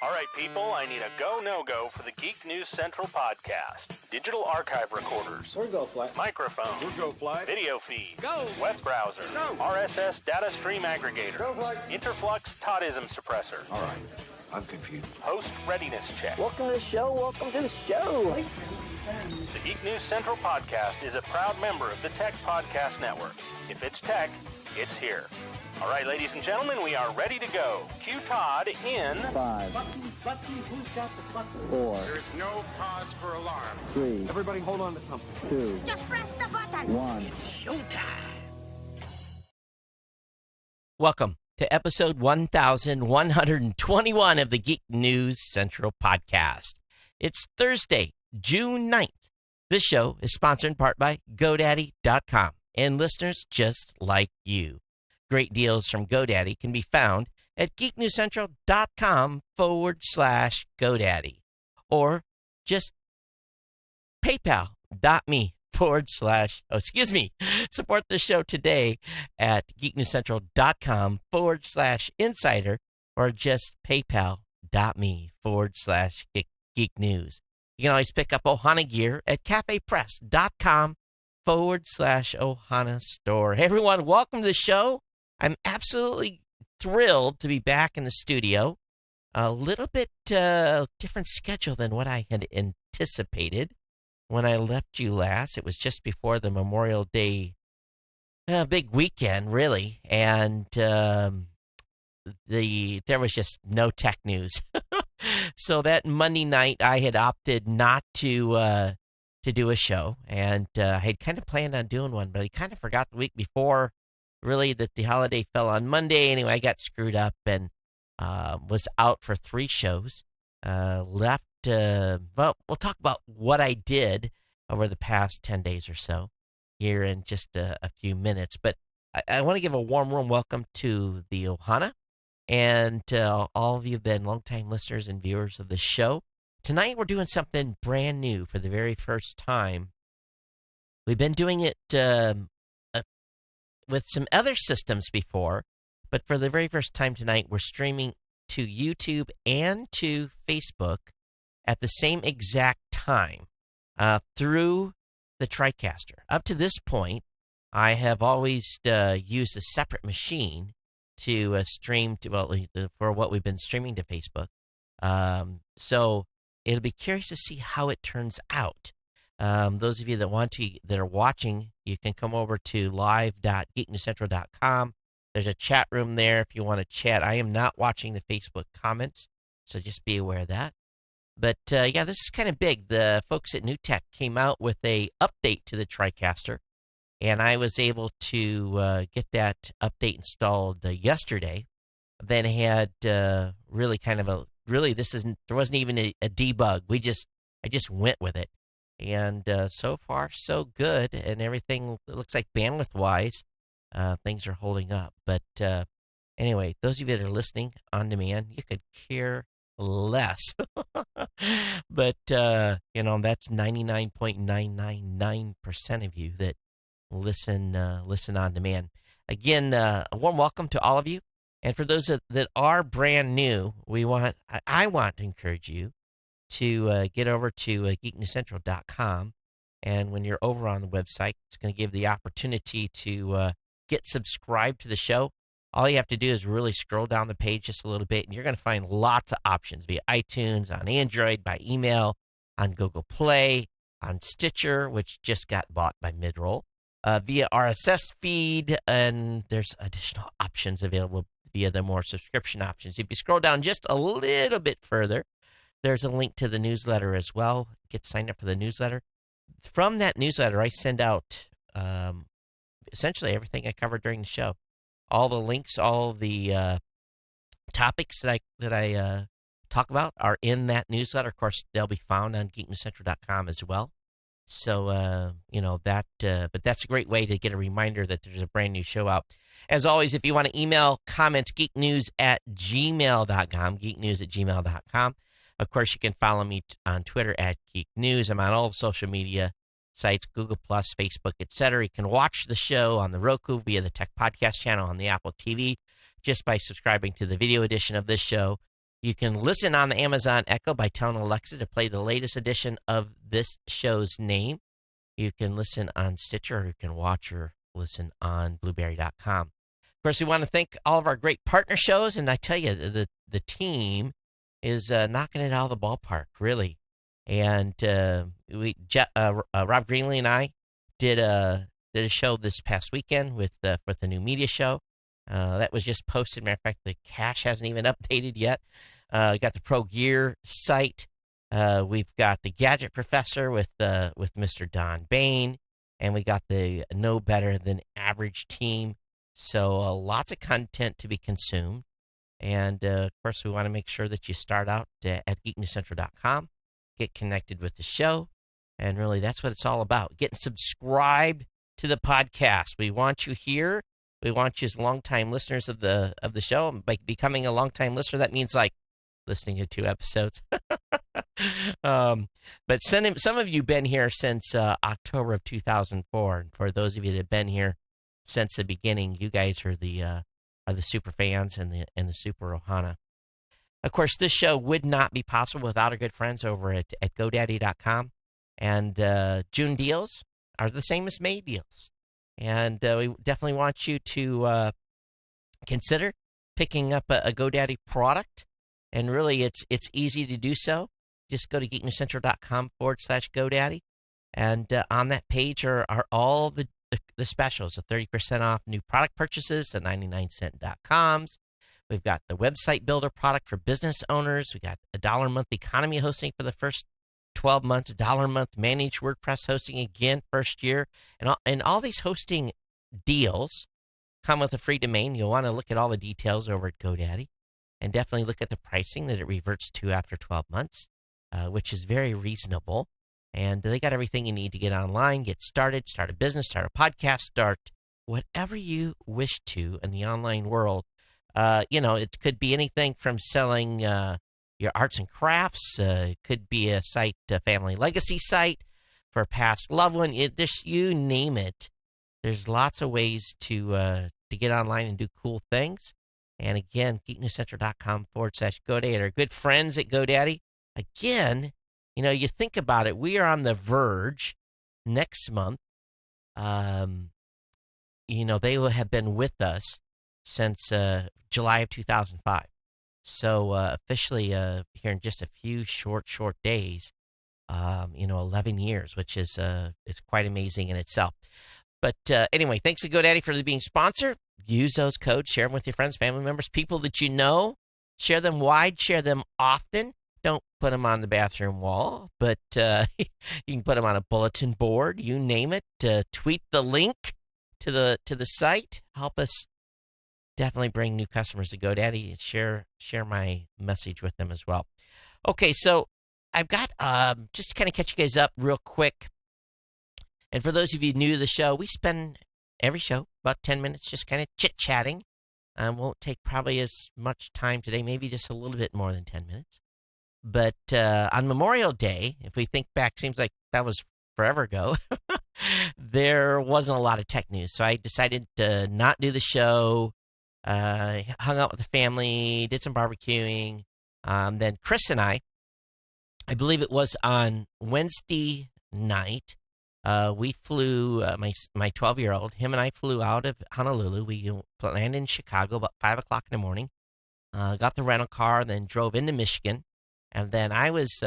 All right, people, I need a go, no-go for the Geek News Central podcast. Digital archive recorders. We're go fly. Microphone. We're go fly. Video feed. Go. Web browser. Go. RSS data stream aggregator. Go fly. Interflux Toddism suppressor. All right, I'm confused. Host readiness check. Welcome to the show. Welcome to the show. The Geek News Central podcast is a proud member of the Tech Podcast Network. If it's tech, it's here. All right, ladies and gentlemen, we are ready to go. Cue Todd in 5, Button, who's got the button? 4, There is no cause for alarm. 3, Everybody hold on to something. 2, Just press the button. 1. Welcome to episode 1121 of the Geek News Central podcast. It's Thursday, June 9th. This show is sponsored in part by GoDaddy.com and listeners just like you. Great deals from GoDaddy can be found at geeknewscentral.com/GoDaddy or just paypal.me/ support the show today at geeknewscentral.com/insider or just paypal.me/geeknews. You can always pick up Ohana gear at cafepress.com/Ohana store. Hey everyone, welcome to the show. I'm absolutely thrilled to be back in the studio. A little bit different schedule than what I had anticipated when I left you last. It was just before the Memorial Day big weekend, really, and there was just no tech news. So that Monday night, I had opted not to do a show, and I had kind of planned on doing one, but I kind of forgot the week before, really, that the holiday fell on Monday. Anyway, I got screwed up and was out for 3 shows. Left. Well, we'll talk about what I did over the past 10 days or so here in just a few minutes. But I want to give a warm welcome to the Ohana and all of you have been longtime listeners and viewers of the show. Tonight we're doing something brand new for the very first time. We've been doing it with some other systems before, but for the very first time tonight, we're streaming to YouTube and to Facebook at the same exact time through the TriCaster. Up to this point, I have always used a separate machine to stream to, for what we've been streaming to Facebook. So it'll be curious to see how it turns out. Those of you that are watching, you can come over to live.geeknewscentral.com. There's a chat room there if you want to chat. I am not watching the Facebook comments, so just be aware of that. But yeah, this is kind of big. The folks at New Tech came out with a update to the TriCaster, and I was able to get that update installed yesterday. Then had there wasn't even a debug. I just went with it. And so far, so good, and everything looks like bandwidth-wise, things are holding up. But anyway, those of you that are listening on demand, you could care less. But, that's 99.999% of you that listen on demand. Again, a warm welcome to all of you. And for those that are brand new, I want to encourage you to get over to geeknewscentral.com, and when you're over on the website, it's going to give the opportunity to get subscribed to the show. All you have to do is really scroll down the page just a little bit, and you're going to find lots of options via iTunes, on Android, by email, on Google Play, on Stitcher, which just got bought by Midroll, via RSS feed, and there's additional options available via the more subscription options. If you scroll down just a little bit further, there's a link to the newsletter as well. Get signed up for the newsletter. From that newsletter, I send out essentially everything I covered during the show. All the links, all the topics that I talk about are in that newsletter. Of course, they'll be found on geeknewscentral.com as well. So, but that's a great way to get a reminder that there's a brand new show out. As always, if you want to email comments, geeknews@gmail.com, geeknews@gmail.com. Of course, you can follow me on Twitter @geeknews. I'm on all the social media sites, Google+, Facebook, etc. You can watch the show on the Roku via the Tech Podcast channel on the Apple TV just by subscribing to the video edition of this show. You can listen on the Amazon Echo by telling Alexa to play the latest edition of this show's name. You can listen on Stitcher, or you can watch or listen on Blueberry.com. Of course, we want to thank all of our great partner shows, and I tell you, the team is knocking it out of the ballpark, really. And Rob Greenlee and I did a show this past weekend with the new media show. That was just posted. Matter of fact, the cache hasn't even updated yet. We got the Pro Gear site. We've got the Gadget Professor with Mr. Don Bain, and we got the No Better Than Average team. So lots of content to be consumed. And, of course, we want to make sure that you start out at geeknewscentral.com, get connected with the show, and really that's what it's all about, getting subscribed to the podcast. We want you here. We want you as longtime listeners of the show. By becoming a longtime listener, that means like listening to 2 episodes. But some of you been here since October of 2004, and for those of you that have been here since the beginning, you guys are the super fans and the super Ohana. Of course, this show would not be possible without our good friends over at GoDaddy.com. And June deals are the same as May deals. And we definitely want you to consider picking up a GoDaddy product. And really, it's easy to do so. Just go to geeknewscentral.com/GoDaddy. And on that page are all the specials, the 30% off new product purchases, the 99cent.coms. We've got the website builder product for business owners. We got $1 a month economy hosting for the first 12 months, $1 a month managed WordPress hosting again first year. And all these hosting deals come with a free domain. You'll want to look at all the details over at GoDaddy, and definitely look at the pricing that it reverts to after 12 months, which is very reasonable. And they got everything you need to get online, get started, start a business, start a podcast, start whatever you wish to in the online world. It could be anything from selling your arts and crafts. It could be a site, a family legacy site for a past loved one. You name it. There's lots of ways to get online and do cool things. And again, geeknewscentral.com/GoDaddy. Our good friends at GoDaddy. Again, you think about it. We are on the verge next month. They will have been with us since July of 2005. So officially here in just a few short days, 11 years, which is it's quite amazing in itself. But anyway, thanks to GoDaddy for being sponsor. Use those codes, share them with your friends, family members, people that you know. Share them wide, share them often. Don't put them on the bathroom wall, but you can put them on a bulletin board. You name it. Tweet the link to the site. Help us definitely bring new customers to GoDaddy, and share my message with them as well. Okay, so I've got just to kind of catch you guys up real quick. And for those of you new to the show, we spend every show about 10 minutes just kind of chit-chatting. Won't take probably as much time today, maybe just a little bit more than 10 minutes. But on Memorial Day, if we think back, seems like that was forever ago, there wasn't a lot of tech news. So I decided to not do the show, hung out with the family, did some barbecuing. Then Chris and I believe it was on Wednesday night, we flew, my 12-year-old, him and I flew out of Honolulu. We landed in Chicago about 5 o'clock in the morning, got the rental car, then drove into Michigan. And then I was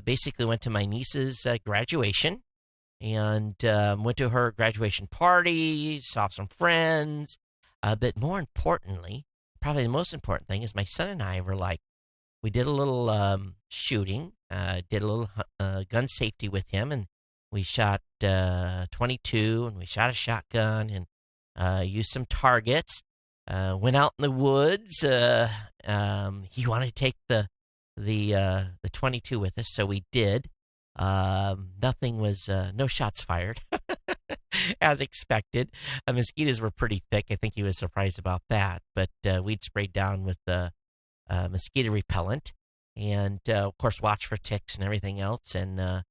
basically went to my niece's graduation, and went to her graduation party, saw some friends. But more importantly, probably the most important thing is my son and I were we did a little shooting, did a little gun safety with him, and we shot 22, and we shot a shotgun, and used some targets. Went out in the woods. He wanted to take the 22 with us, so we did. Nothing was, no shots fired, as expected. Mosquitoes were pretty thick. I think he was surprised about that. But we'd sprayed down with mosquito repellent, and of course, watch for ticks and everything else. And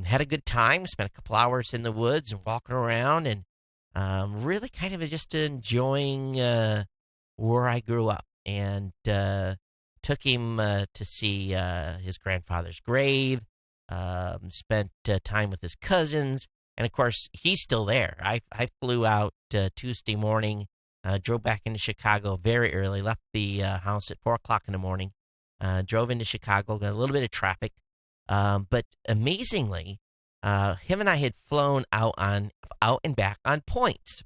had a good time. Spent a couple hours in the woods and walking around, and really kind of just enjoying where I grew up. And Took him to see his grandfather's grave, spent time with his cousins, and of course, he's still there. I flew out Tuesday morning, drove back into Chicago very early, left the house at 4 o'clock in the morning, drove into Chicago, got a little bit of traffic, but amazingly, him and I had flown out and back on points.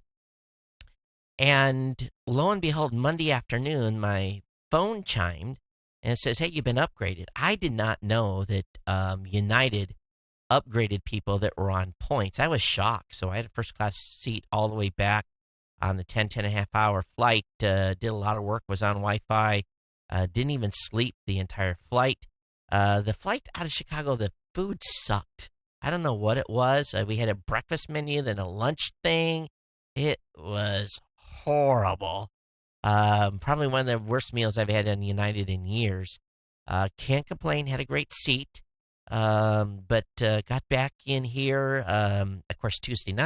And lo and behold, Monday afternoon, my phone chimed and it says, "Hey, you've been upgraded." I did not know that United upgraded people that were on points. I was shocked. So I had a first-class seat all the way back on the 10.5 hour flight. Did a lot of work, was on Wi-Fi. Didn't even sleep the entire flight. The flight out of Chicago, the food sucked. I don't know what it was. We had a breakfast menu, then a lunch thing. It was horrible. Probably one of the worst meals I've had on United in years. Can't complain. Had a great seat. But got back in here, of course, Tuesday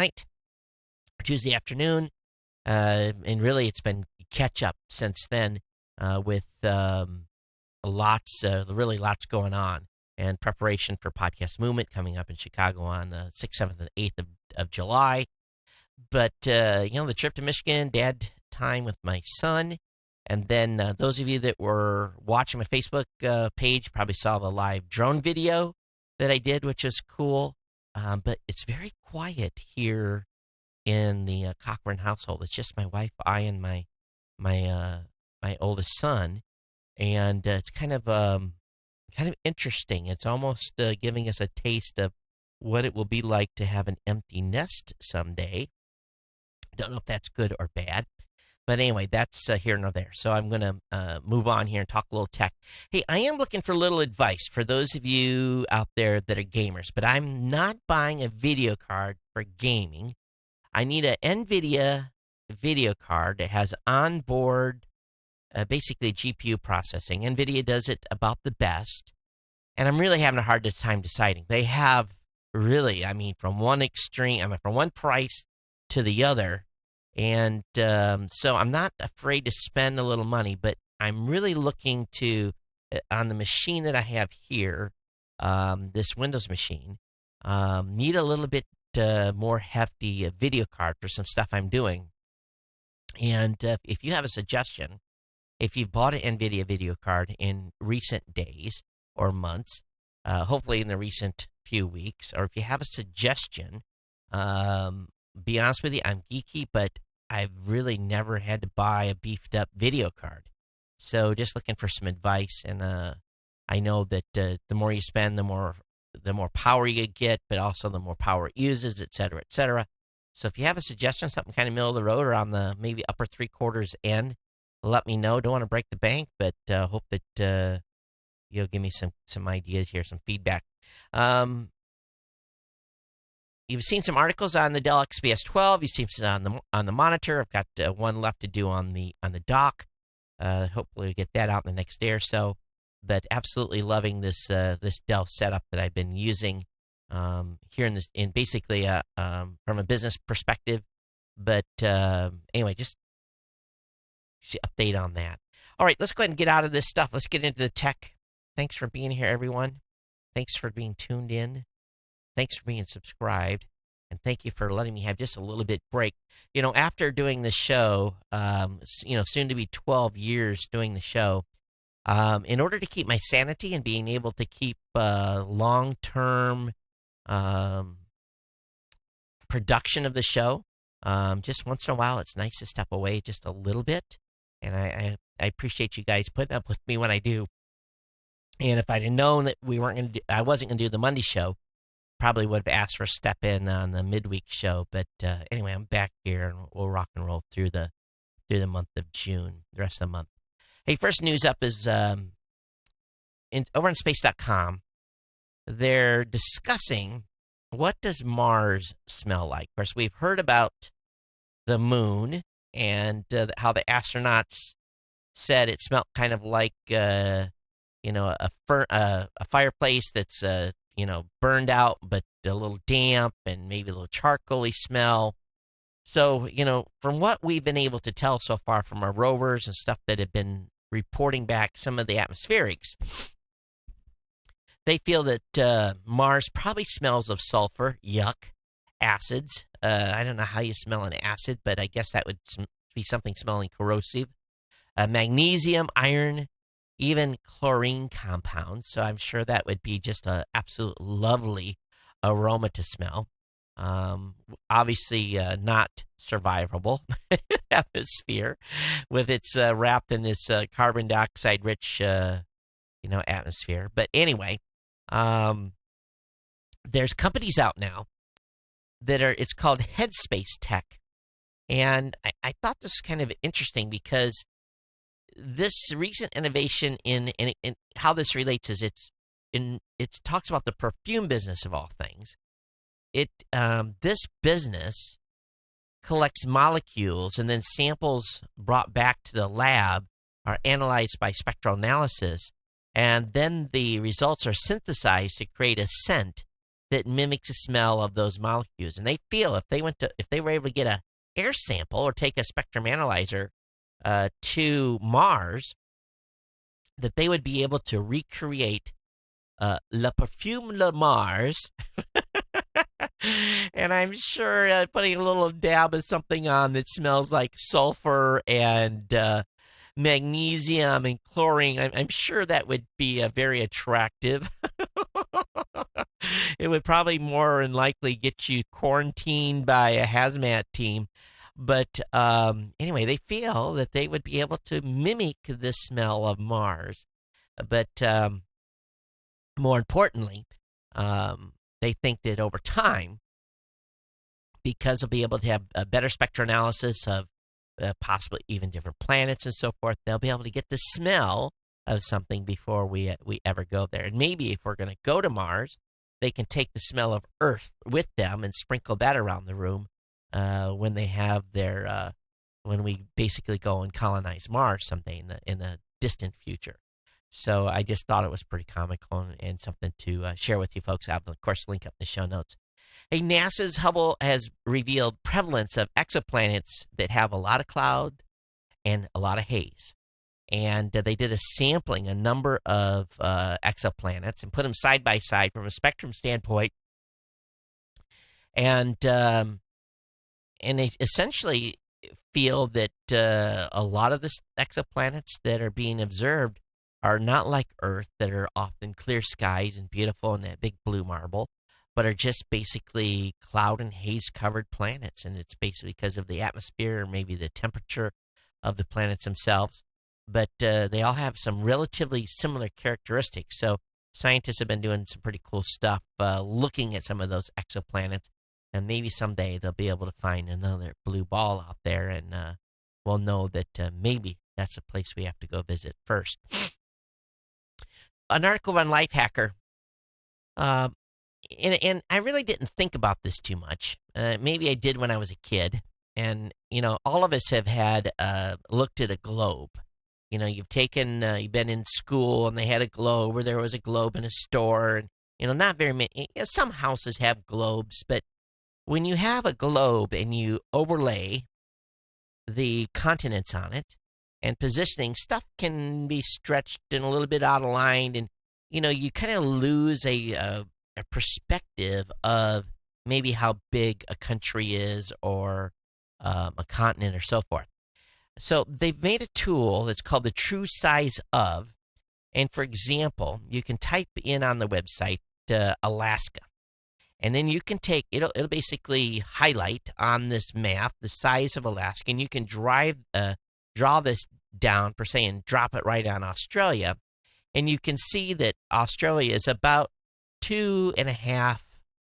afternoon. And really, it's been catch up since then with lots going on. And preparation for Podcast Movement coming up in Chicago on the 6th, 7th, and 8th of July. But, the trip to Michigan, dad time with my son. And then those of you that were watching my Facebook page probably saw the live drone video that I did, which is cool. But it's very quiet here in the Cochran household. It's just my wife, I, and my oldest son. And it's kind of interesting. It's almost giving us a taste of what it will be like to have an empty nest someday. Don't know if that's good or bad. But anyway, that's here nor there. So I'm going to move on here and talk a little tech. Hey, I am looking for a little advice for those of you out there that are gamers, but I'm not buying a video card for gaming. I need an NVIDIA video card that has onboard basically GPU processing. NVIDIA does it about the best, and I'm really having a hard time deciding. They have really, from one price to the other. And so I'm not afraid to spend a little money, but I'm really looking to, on the machine that I have here, this Windows machine, need a little bit more hefty video card for some stuff I'm doing. And if you have a suggestion, if you bought an NVIDIA video card in recent days or months, hopefully in the recent few weeks, or if you have a suggestion, be honest with you, I'm geeky, but I've really never had to buy a beefed up video card. So just looking for some advice. And I know that the more you spend, the more power you get, but also the more power it uses, et cetera, et cetera. So if you have a suggestion, something kind of middle of the road or on the maybe upper 3/4 end, let me know. Don't want to break the bank, but hope that you'll give me some ideas here, some feedback. You've seen some articles on the Dell XPS 12. You've seen some on the monitor. I've got one left to do on the dock. Hopefully, we get that out in the next day or so. But absolutely loving this Dell setup that I've been using here in basically from a business perspective. But anyway, just update on that. All right, let's go ahead and get out of this stuff. Let's get into the tech. Thanks for being here, everyone. Thanks for being tuned in. Thanks for being subscribed, and thank you for letting me have just a little bit break. After doing the show, soon to be 12 years doing the show, in order to keep my sanity and being able to keep long-term production of the show, just once in a while, it's nice to step away just a little bit, and I appreciate you guys putting up with me when I do. And if I'd have known that I wasn't going to do the Monday show, probably would have asked for a step in on the midweek show. But anyway, I'm back here, and we'll rock and roll through the month of June, the rest of the month. Hey, first news up is over on space.com. They're discussing what does Mars smell like. Of course, we've heard about the moon and how the astronauts said it smelled kind of like a fireplace that's burned out, but a little damp and maybe a little charcoaly smell. So, from what we've been able to tell so far from our rovers and stuff that have been reporting back some of the atmospherics. They feel that Mars probably smells of sulfur, yuck, acids. I don't know how you smell an acid, but I guess that would be something smelling corrosive. Magnesium, iron, even chlorine compounds. So I'm sure that would be just an absolute lovely aroma to smell. Obviously not survivable atmosphere with its wrapped in this carbon dioxide rich atmosphere. But anyway, there's companies out now that it's called Headspace Tech. And I thought this was kind of interesting because this recent innovation in how this relates is it talks about the perfume business of all things. This business collects molecules, and then samples brought back to the lab are analyzed by spectral analysis, and then the results are synthesized to create a scent that mimics the smell of those molecules. And they feel if they were able to get a air sample or take a spectrum analyzer to Mars, that they would be able to recreate Le Parfum de Mars. And I'm sure putting a little dab of something on that smells like sulfur and magnesium and chlorine, I'm sure that would be very attractive. It would probably more than likely get you quarantined by a hazmat team. But anyway, they feel that they would be able to mimic the smell of Mars. But more importantly, they think that over time, because they'll be able to have a better spectroanalysis of possibly even different planets and so forth, they'll be able to get the smell of something before we ever go there. And maybe if we're going to go to Mars, they can take the smell of Earth with them and sprinkle that around the room when they have their when we basically go and colonize Mars someday in the distant future. So I just thought it was pretty comical and something to share with you folks. I'll, of course, link up in the show notes. Hey, NASA's Hubble has revealed prevalence of exoplanets that have a lot of cloud and a lot of haze. And they did a sampling, a number of exoplanets, and put them side by side from a spectrum standpoint. And they essentially feel that a lot of the exoplanets that are being observed are not like Earth, that are often clear skies and beautiful and that big blue marble, but are just basically cloud and haze covered planets. And it's basically because of the atmosphere or maybe the temperature of the planets themselves. But they all have some relatively similar characteristics. So scientists have been doing some pretty cool stuff looking at some of those exoplanets. And maybe someday they'll be able to find another blue ball out there, and we'll know that maybe that's a place we have to go visit first. An article on Lifehacker, and I really didn't think about this too much. Maybe I did when I was a kid. And, all of us have had looked at a globe. You've been in school and they had a globe, or there was a globe in a store. And, not very many. Some houses have globes, but when you have a globe and you overlay the continents on it and positioning, stuff can be stretched and a little bit out of line. And, you kind of lose a perspective of maybe how big a country is or a continent or so forth. So they've made a tool that's called the True Size Of. And for example, you can type in on the website Alaska. And then you can take, it'll basically highlight on this map the size of Alaska. And you can draw this down per se and drop it right on Australia. And you can see that Australia is about 2.5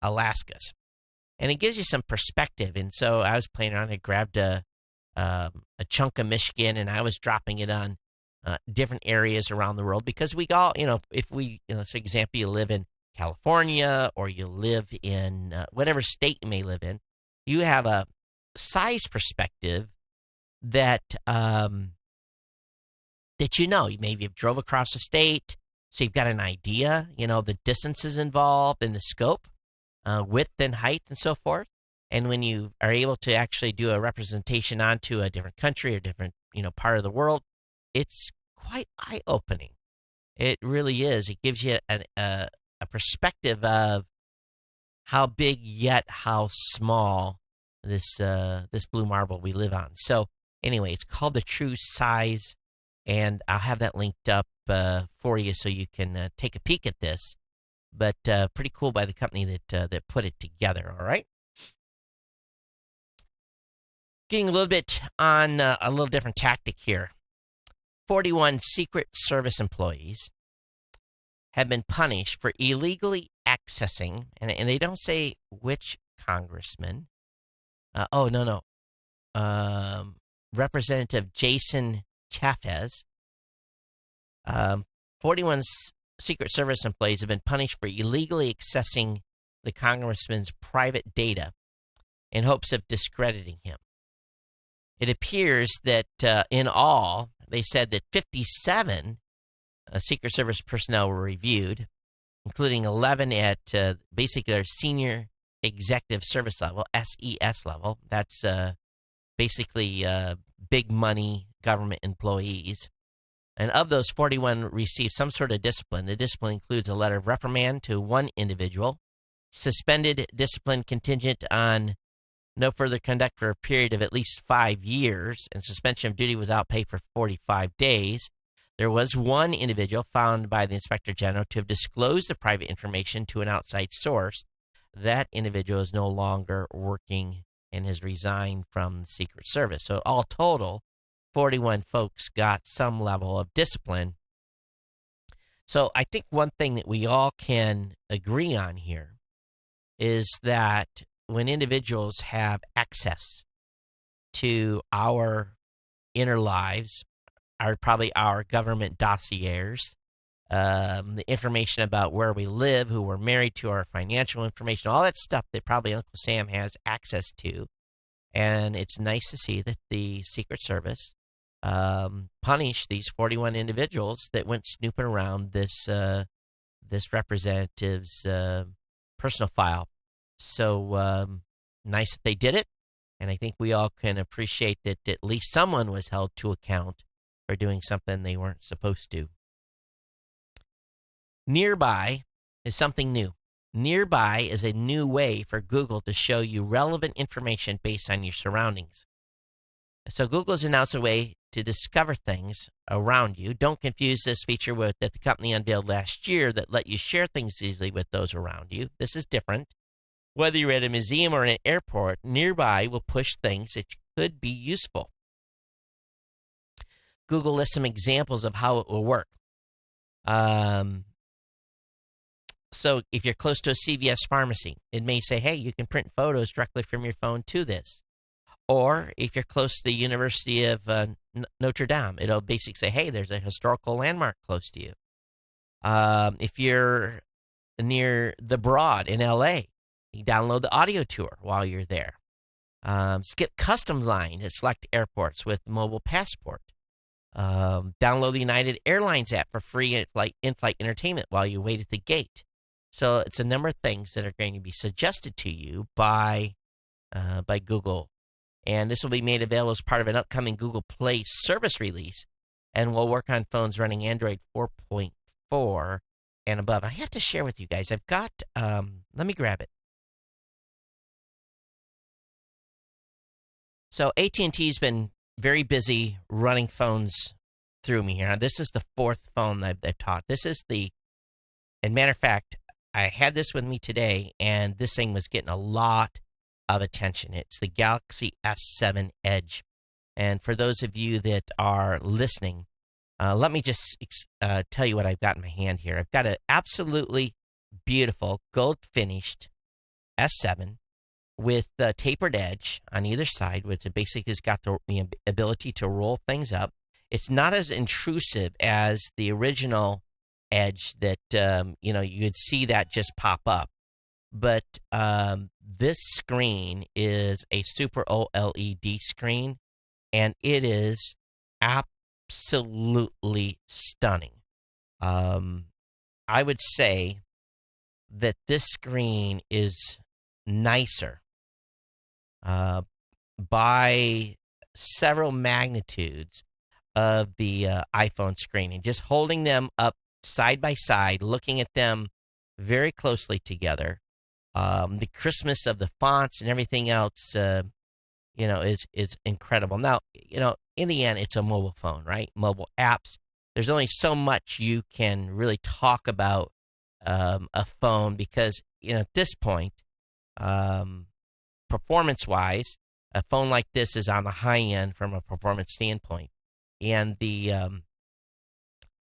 Alaskas. And it gives you some perspective. And so I was playing around. I grabbed a chunk of Michigan, and I was dropping it on different areas around the world, because we all, if we, for example, you live in California or you live in whatever state you may live in, you have a size perspective that maybe you've drove across the state, so you've got an idea, the distances involved and the scope, width and height and so forth. And when you are able to actually do a representation onto a different country or different, part of the world, it's quite eye-opening. It really is. It gives you a perspective of how big yet how small this blue marble we live on. So anyway, it's called the True Size, and I'll have that linked up for you so you can take a peek at this. But pretty cool by the company that put it together. All right. Getting a little bit on a little different tactic here. 41 Secret Service employees have been punished for illegally accessing, and they don't say which congressman. Representative Jason Chaffetz. 41 Secret Service employees have been punished for illegally accessing the congressman's private data in hopes of discrediting him. It appears that in all, they said that 57 Secret Service personnel were reviewed, including 11 at basically their senior executive service level, SES level. That's basically big money government employees. And of those, 41 received some sort of discipline. The discipline includes a letter of reprimand to one individual, suspended discipline contingent on no further conduct for a period of at least 5 years, and suspension of duty without pay for 45 days. There was one individual found by the Inspector General to have disclosed the private information to an outside source. That individual is no longer working and has resigned from the Secret Service. So all total, 41 folks got some level of discipline. So I think one thing that we all can agree on here is that when individuals have access to our inner lives, probably our government dossiers, the information about where we live, who we're married to, our financial information, all that stuff that probably Uncle Sam has access to. And it's nice to see that the Secret Service punished these 41 individuals that went snooping around this representative's personal file. So nice that they did it, and I think we all can appreciate that at least someone was held to account for doing something they weren't supposed to. Nearby is something new. Nearby is a new way for Google to show you relevant information based on your surroundings. So Google has announced a way to discover things around you. Don't confuse this feature with that the company unveiled last year that let you share things easily with those around you. This is different. Whether you're at a museum or an airport, Nearby will push things that could be useful. Google lists some examples of how it will work. So if you're close to a CVS pharmacy, it may say, hey, you can print photos directly from your phone to this. Or if you're close to the University of Notre Dame, it'll basically say, hey, there's a historical landmark close to you. If you're near the Broad in LA, you download the audio tour while you're there. Skip customs line at select airports with mobile passport. Download the United Airlines app for free in-flight entertainment while you wait at the gate. So it's a number of things that are going to be suggested to you by Google. And this will be made available as part of an upcoming Google Play service release and will work on phones running Android 4.4 and above. I have to share with you guys. I've got, let me grab it. So AT&T's been very busy running phones through me here. Now, this is the fourth phone that I've taught. This is and matter of fact, I had this with me today, and this thing was getting a lot of attention. It's the Galaxy S7 Edge. And for those of you that are listening, let me just tell you what I've got in my hand here. I've got an absolutely beautiful gold-finished S7 with the tapered edge on either side, which basically has got the ability to roll things up. It's not as intrusive as the original Edge that, you could see that just pop up. But this screen is a Super OLED screen, and it is absolutely stunning. I would say that this screen is nicer by several magnitudes of the iPhone screen and just holding them up side by side, looking at them very closely together. The crispness of the fonts and everything else, is incredible. Now, in the end, it's a mobile phone, right? Mobile apps. There's only so much you can really talk about a phone because, at this point, performance-wise, a phone like this is on the high end from a performance standpoint. And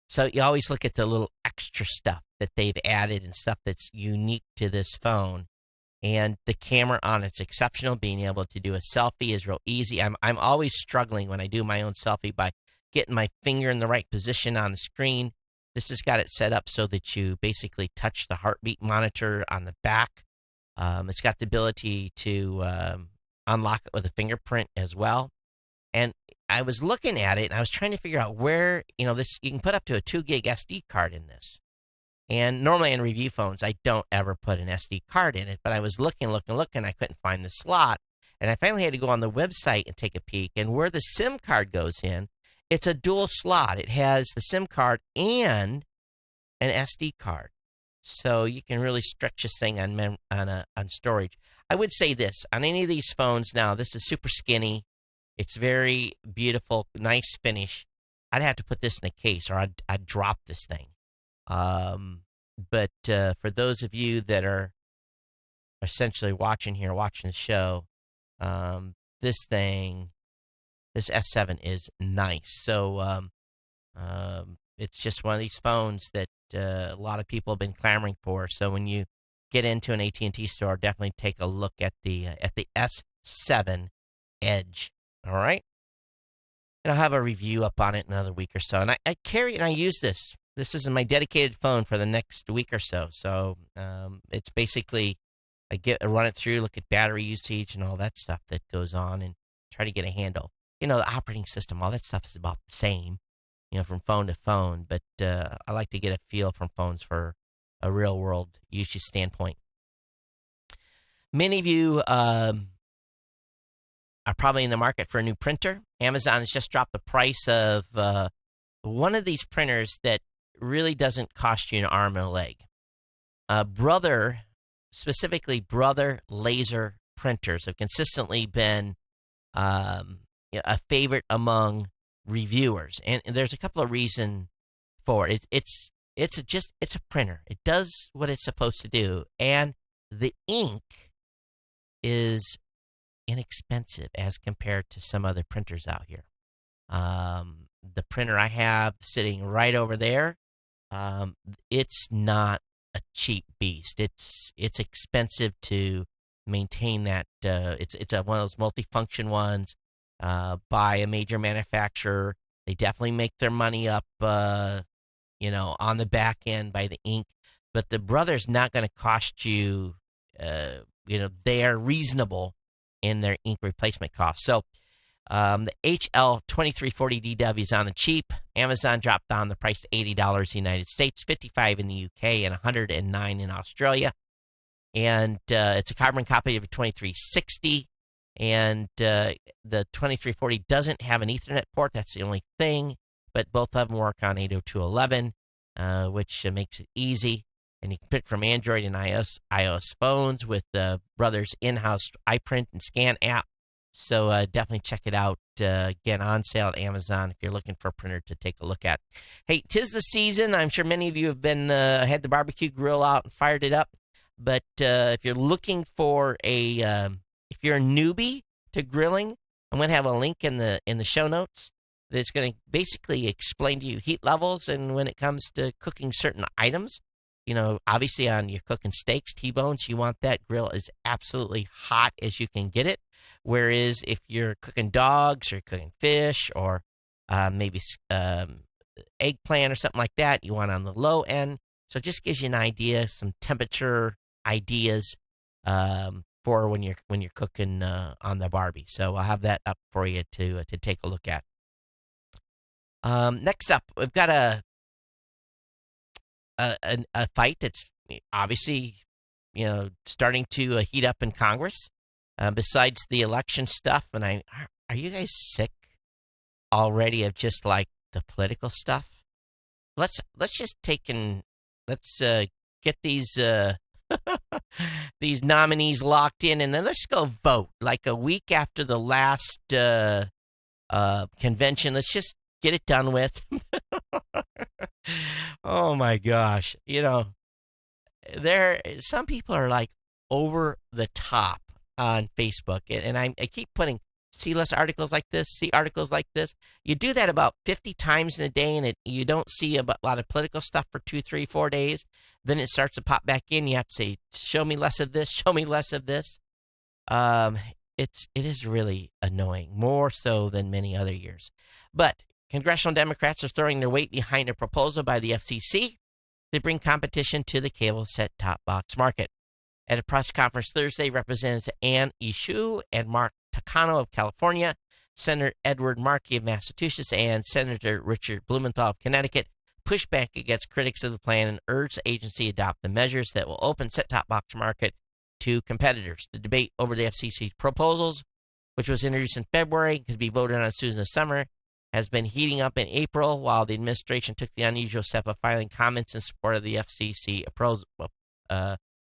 so you always look at the little extra stuff that they've added and stuff that's unique to this phone. And the camera on it's exceptional. Being able to do a selfie is real easy. I'm always struggling when I do my own selfie by getting my finger in the right position on the screen. This has got it set up so that you basically touch the heartbeat monitor on the back. It's got the ability to unlock it with a fingerprint as well. And I was looking at it and I was trying to figure out where, this, you can put up to a 2 gig SD card in this. And normally in review phones, I don't ever put an SD card in it, but I was looking, I couldn't find the slot. And I finally had to go on the website and take a peek. And where the SIM card goes in, it's a dual slot. It has the SIM card and an SD card. So you can really stretch this thing on storage. I would say this, on any of these phones now, this is super skinny. It's very beautiful, nice finish. I'd have to put this in a case or I'd drop this thing. But for those of you that are essentially watching the show, this S7 is nice. So it's just one of these phones that a lot of people have been clamoring for. So when you get into an AT&T store, definitely take a look at the S7 Edge. All right, and I'll have a review up on it in another week or so. And I carry it and I use this. This is my dedicated phone for the next week or so. So it's basically I run it through, look at battery usage and all that stuff that goes on, and try to get a handle. The operating system, all that stuff is about the same, from phone to phone. But I like to get a feel from phones for a real world usage standpoint. Many of you are probably in the market for a new printer. Amazon has just dropped the price of one of these printers that really doesn't cost you an arm and a leg. Brother laser printers have consistently been a favorite among reviewers, and there's a couple of reasons for it. It's a printer. It does what it's supposed to do, and the ink is inexpensive as compared to some other printers out here. The printer I have sitting right over there, it's not a cheap beast. It's expensive to maintain that. It's one of those multifunction ones by a major manufacturer. They definitely make their money up, on the back end by the ink. But the Brother's not going to cost you. They are reasonable in their ink replacement costs. So the HL2340DW is on the cheap. Amazon dropped down the price to $80 in the United States, $55 in the UK, and $109 in Australia. And it's a carbon copy of a 2360. And the 2340 doesn't have an Ethernet port. That's the only thing. But both of them work on 802.11, which makes it easy. And you can pick from Android and iOS phones with the Brother's in-house iPrint and Scan app. So definitely check it out. Again, on sale at Amazon if you're looking for a printer to take a look at. Hey, 'tis the season. I'm sure many of you have been had the barbecue grill out and fired it up. But if you're looking for if you're a newbie to grilling, I'm going to have a link in the show notes that's going to basically explain to you heat levels and when it comes to cooking certain items. Obviously on you're cooking steaks, T-bones, you want that grill as absolutely hot as you can get it. Whereas if you're cooking dogs or cooking fish or maybe eggplant or something like that, you want on the low end. So it just gives you an idea, some temperature ideas for when you're cooking on the Barbie. So I'll have that up for you to take a look at. Next up, we've got a fight that's obviously starting to heat up in Congress. Besides the election stuff, and are you guys sick already of just like the political stuff. Let's just take and let's get these these nominees locked in, and then let's go vote. Like a week after the last convention, let's just get it done with. Oh my gosh, some people are like over the top on Facebook, and I keep putting see less articles like this, see articles like this. You do that about 50 times in a day, and you don't see a lot of political stuff for 2, 3, 4 days. Then it starts to pop back in. You have to say, show me less of this, show me less of this. It is really annoying, more so than many other years. But congressional Democrats are throwing their weight behind a proposal by the FCC to bring competition to the cable set-top box market. At a press conference Thursday, Representatives Ann Eshoo and Mark Takano of California, Senator Edward Markey of Massachusetts, and Senator Richard Blumenthal of Connecticut pushed back against critics of the plan and urged the agency to adopt the measures that will open set-top box market to competitors. The debate over the FCC's proposals, which was introduced in February, could be voted on soon as the summer, has been heating up in April, while the administration took the unusual step of filing comments in support of the FCC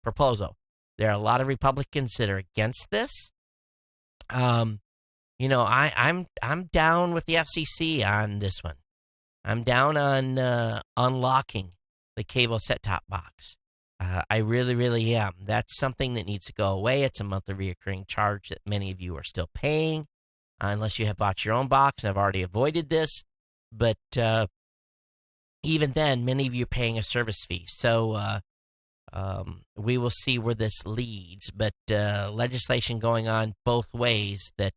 proposal. There are a lot of Republicans that are against this. I'm down with the FCC on this one. I'm down on unlocking the cable set-top box. I really, really am. That's something that needs to go away. It's a monthly recurring charge that many of you are still paying, unless you have bought your own box, and I've already avoided this. But even then, many of you are paying a service fee. So we will see where this leads. But legislation going on both ways that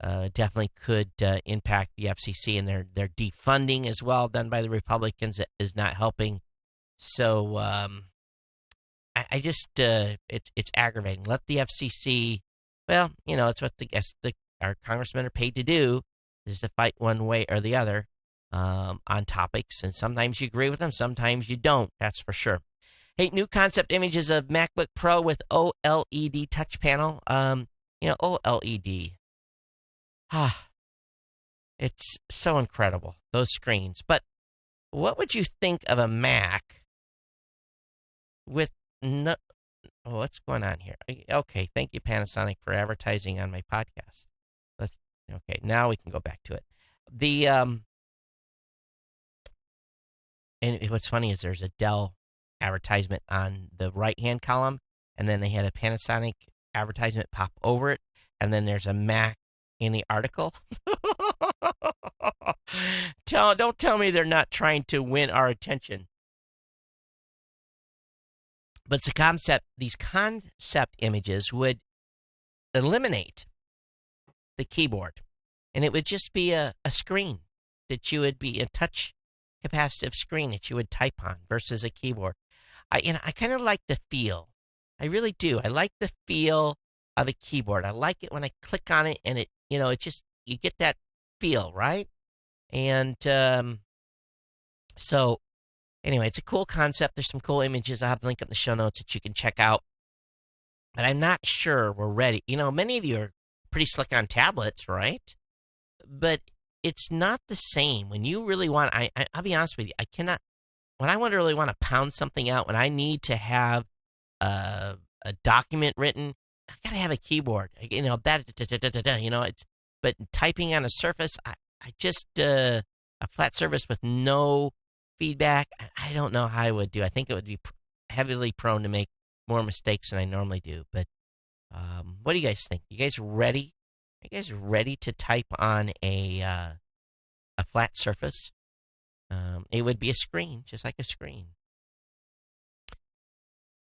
definitely could impact the FCC, and their defunding as well, done by the Republicans, is not helping. So I just it's aggravating. Let the FCC. Well, it's what our congressmen are paid to do, is to fight one way or the other on topics, and sometimes you agree with them, sometimes you don't. That's for sure. Hey, new concept images of MacBook Pro with OLED touch panel. OLED. It's so incredible, those screens. But what would you think of a Mac with no... Oh, what's going on here? Okay, thank you, Panasonic, for advertising on my podcast. Okay, now we can go back to it. And what's funny is there's a Dell advertisement on the right-hand column, and then they had a Panasonic advertisement pop over it, and then there's a Mac in the article. Don't tell me they're not trying to win our attention. But it's a concept. These concept images would eliminate the keyboard, and it would just be a screen that you would be a touch capacitive screen that you would type on versus a keyboard. I kind of like the feel. I really do. I like the feel of a keyboard. I like it when I click on it, and it you get that feel, right? And so anyway, it's a cool concept. There's some cool images. I'll have the link up in the show notes that you can check out. But I'm not sure we're ready. Many of you are pretty slick on tablets, right? But it's not the same. When you really want, I'll be honest with you, I cannot, when I really want to pound something out, when I need to have a document written, I got to have a keyboard. But typing on a surface, I just, a flat surface with no feedback, I don't know how I would do. I think it would be heavily prone to make more mistakes than I normally do. But what do you guys think? You guys ready? Are you guys ready to type on a flat surface? It would be a screen, just like a screen.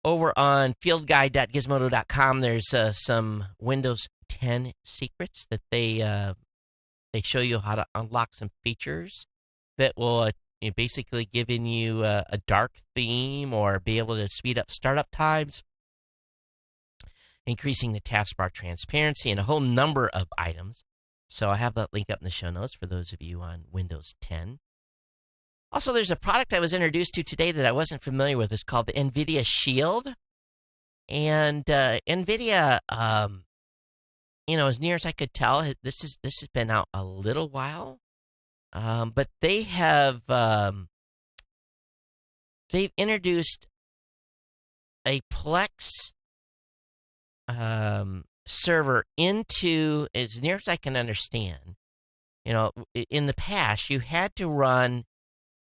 Over on fieldguide.gizmodo.com, there's some Windows 10 secrets that they show you how to unlock some features that will basically giving you a dark theme or be able to speed up startup times, increasing the taskbar transparency, and a whole number of items. So I have that link up in the show notes for those of you on Windows 10. Also, there's a product I was introduced to today that I wasn't familiar with. It's called the NVIDIA Shield. And NVIDIA as near as I could tell, this has been out a little while, but they've introduced a Plex server into, as near as I can understand. In the past, you had to run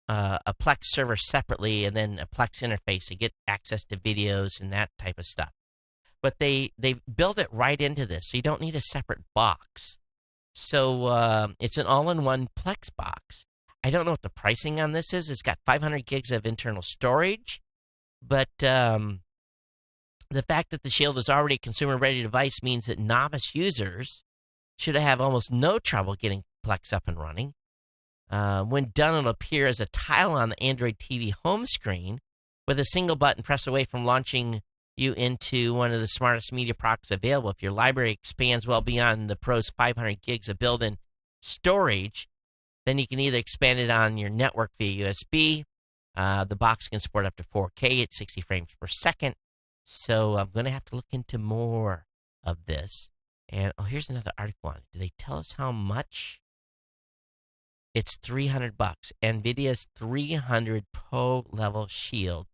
a Plex server separately and then a Plex interface to get access to videos and that type of stuff. But they built it right into this, so you don't need a separate box. So it's an all-in-one Plex box. I don't know what the pricing on this is. It's got 500 gigs of internal storage, but the fact that the Shield is already a consumer-ready device means that novice users should have almost no trouble getting Plex up and running. When done, it'll appear as a tile on the Android TV home screen with a single button press away from launching you into one of the smartest media products available. If your library expands well beyond the Pro's 500 gigs of built-in storage, then you can either expand it on your network via USB. The box can support up to 4K at 60 frames per second. So I'm going to have to look into more of this. And here's another article on it. Do they tell us how much? It's $300. NVIDIA's 300 Pro level Shield.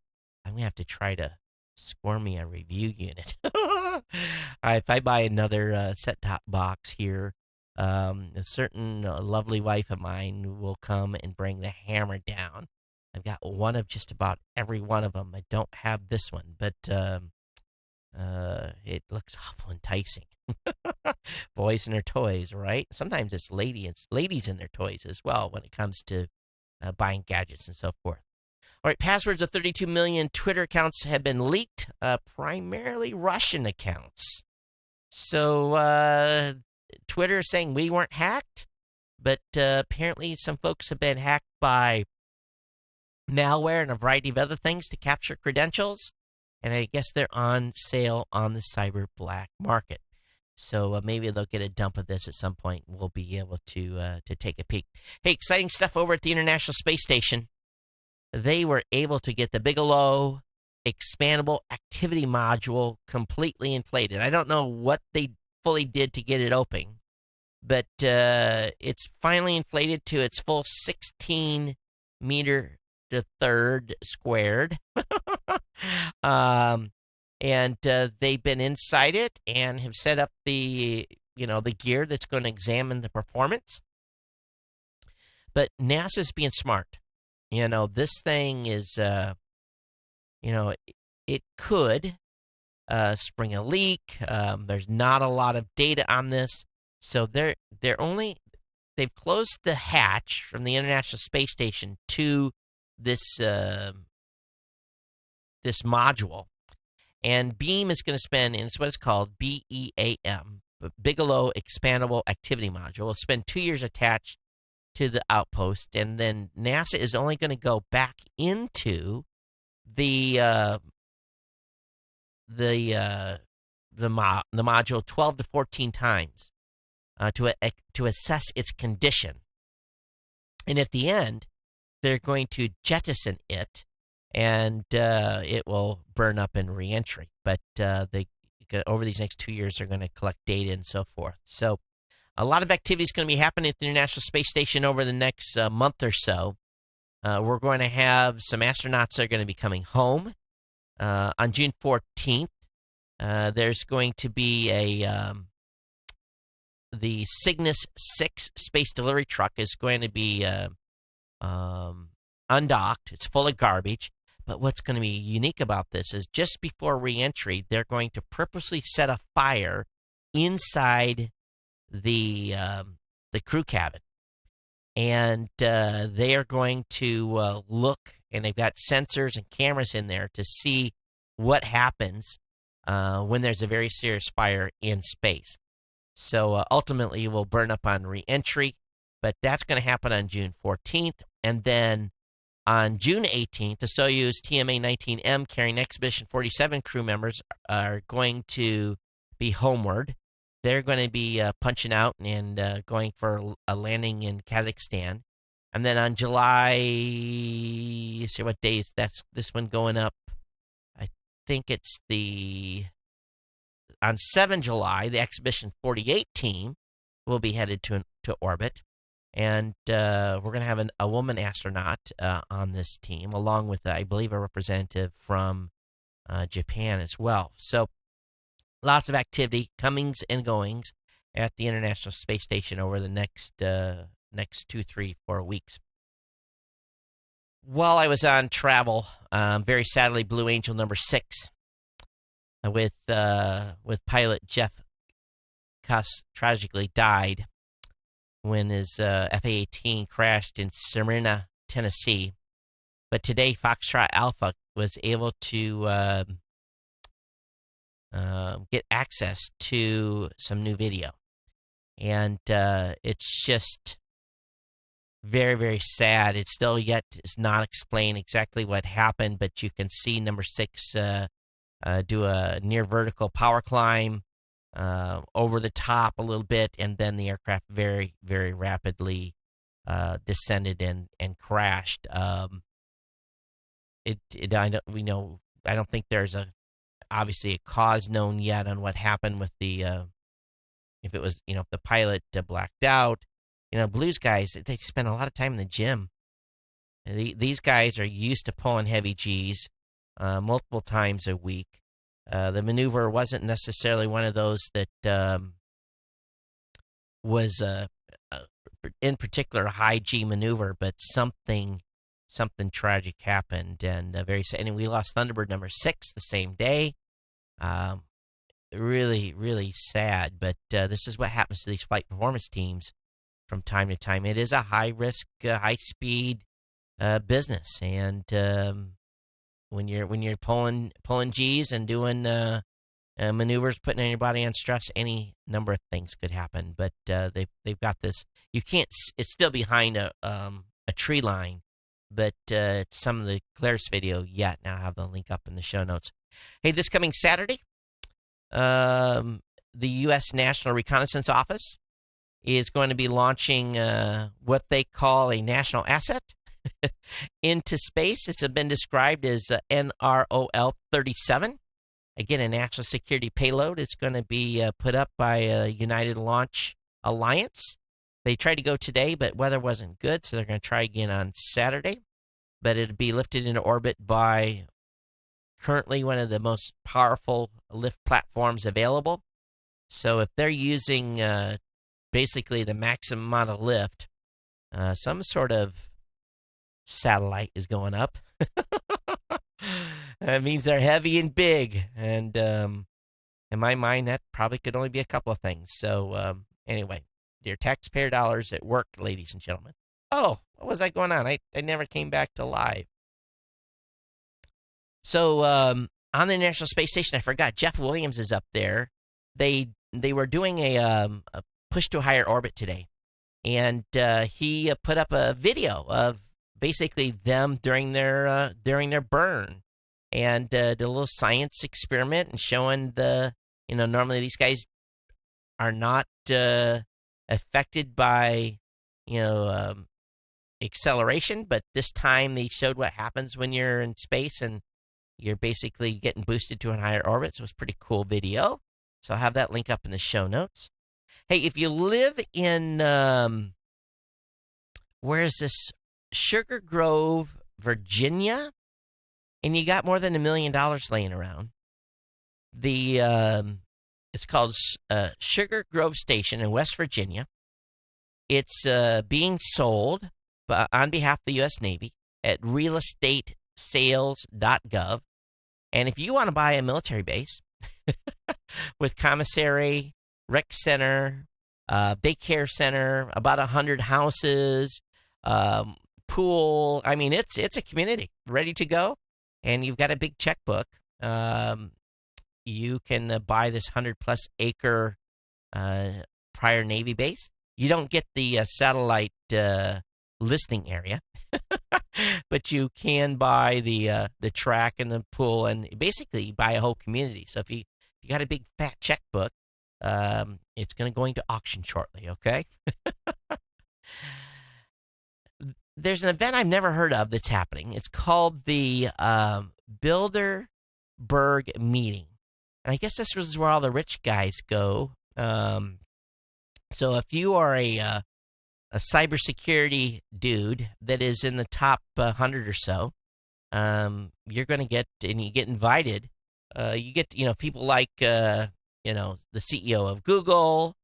I'm going to have to try to score me a review unit. All right, if I buy another set-top box here, a certain lovely wife of mine will come and bring the hammer down. I've got one of just about every one of them. I don't have this one, but it looks awful enticing. Boys and their toys, right? Sometimes it's ladies and their toys as well when it comes to buying gadgets and so forth. All right, passwords of 32 million Twitter accounts have been leaked, primarily Russian accounts. So Twitter is saying we weren't hacked, but apparently some folks have been hacked by malware and a variety of other things to capture credentials, and I guess they're on sale on the cyber black market. So maybe they'll get a dump of this at some point. We'll be able to take a peek. Hey, exciting stuff over at the International Space Station. They were able to get the Bigelow expandable activity module completely inflated. I don't know what they fully did to get it open, but it's finally inflated to its full 16 meter to third squared. And they've been inside it and have set up the gear that's going to examine the performance. But NASA's being smart. This thing is, it could spring a leak. There's not a lot of data on this, so they've closed the hatch from the International Space Station to this module. And Beam is going to spend, and it's what it's called, BEAM, Bigelow Expandable Activity Module. Will spend 2 years attached to the outpost, and then NASA is only going to go back into the module 12 to 14 times to assess its condition. And at the end, they're going to jettison it, and it will burn up in reentry. But over these next 2 years, they're going to collect data and so forth. So a lot of activity is going to be happening at the International Space Station over the next month or so. We're going to have some astronauts that are going to be coming home on June 14th. There's going to be the Cygnus 6 space delivery truck is going to be undocked. It's full of garbage. But what's going to be unique about this is just before reentry, they're going to purposely set a fire inside the crew cabin. And they are going to look, and they've got sensors and cameras in there to see what happens when there's a very serious fire in space. So ultimately, it will burn up on reentry, but that's going to happen on June 14th. And then on June 18th, the Soyuz TMA-19M carrying Expedition 47 crew members are going to be homeward. They're going to be punching out and going for a landing in Kazakhstan. And then on July, let's see what days, that's this one going up. I think it's the on 7 July, the Exhibition 48 team will be headed to orbit. And we're going to have a woman astronaut on this team, along with, I believe, a representative from Japan as well. So lots of activity, comings and goings at the International Space Station over the next 2, 3, 4 weeks. While I was on travel, very sadly, Blue Angel number 6 with pilot Jeff Kuss tragically died when his FA-18 crashed in Smyrna, Tennessee. But today, Foxtrot Alpha was able to get access to some new video. And it's just very, very sad. It still yet is not explained exactly what happened, but you can see number 6 do a near vertical power climb over the top a little bit, and then the aircraft very, very rapidly descended and crashed. I don't think there's obviously a cause known yet on what happened with the if it was if the pilot blacked out. Blues guys, they spend a lot of time in the gym. These guys are used to pulling heavy G's multiple times a week. The maneuver wasn't necessarily one of those that was in particular a high G maneuver, but something tragic happened, and very sad. And we lost Thunderbird number 6 the same day. Really, really sad. But this is what happens to these flight performance teams from time to time. It is a high risk, high speed business, and when you're pulling G's and doing maneuvers, putting anybody on stress, any number of things could happen. But they've got this. You can't. It's still behind a tree line, but some of the clearest video yet. Now I have the link up in the show notes. Hey, this coming Saturday, the U.S. National Reconnaissance Office is going to be launching what they call a national asset into space. It's been described as NROL-37. Again, a national security payload. It's going to be put up by United Launch Alliance. They tried to go today, but weather wasn't good, so they're going to try again on Saturday. But it'll be lifted into orbit by currently one of the most powerful lift platforms available. So if they're using basically the maximum amount of lift, some sort of satellite is going up. That means they're heavy and big, and in my mind, that probably could only be a couple of things. So anyway, your taxpayer dollars at work, ladies and gentlemen. Oh, what was that going on? I never came back to live. So on the International Space Station, I forgot, Jeff Williams is up there. They were doing a push to a higher orbit today, and he put up a video of basically them during their burn, and did a little science experiment and showing normally these guys are not affected by acceleration, but this time they showed what happens when you're in space and you're basically getting boosted to a higher orbit. So it's a pretty cool video. So I'll have that link up in the show notes. Hey, if you live in where is this? Sugar Grove, Virginia, and you got more than $1 million laying around. It's called Sugar Grove Station in West Virginia. It's being sold on behalf of the U.S. Navy at realestatesales.gov. And if you want to buy a military base with commissary, rec center, daycare center, about 100 houses, pool, I mean, it's a community ready to go, and you've got a big checkbook. You can buy this 100-plus acre prior Navy base. You don't get the satellite listening area, but you can buy the track and the pool, and basically buy a whole community. So if you got a big fat checkbook, it's going to go into auction shortly. Okay. There's an event I've never heard of that's happening. It's called the Bilderberg Meeting. And I guess this was where all the rich guys go. So if you are a cybersecurity dude that is in the top 100 or so, you're going to get, and you get invited. You get, people like, the CEO of Google.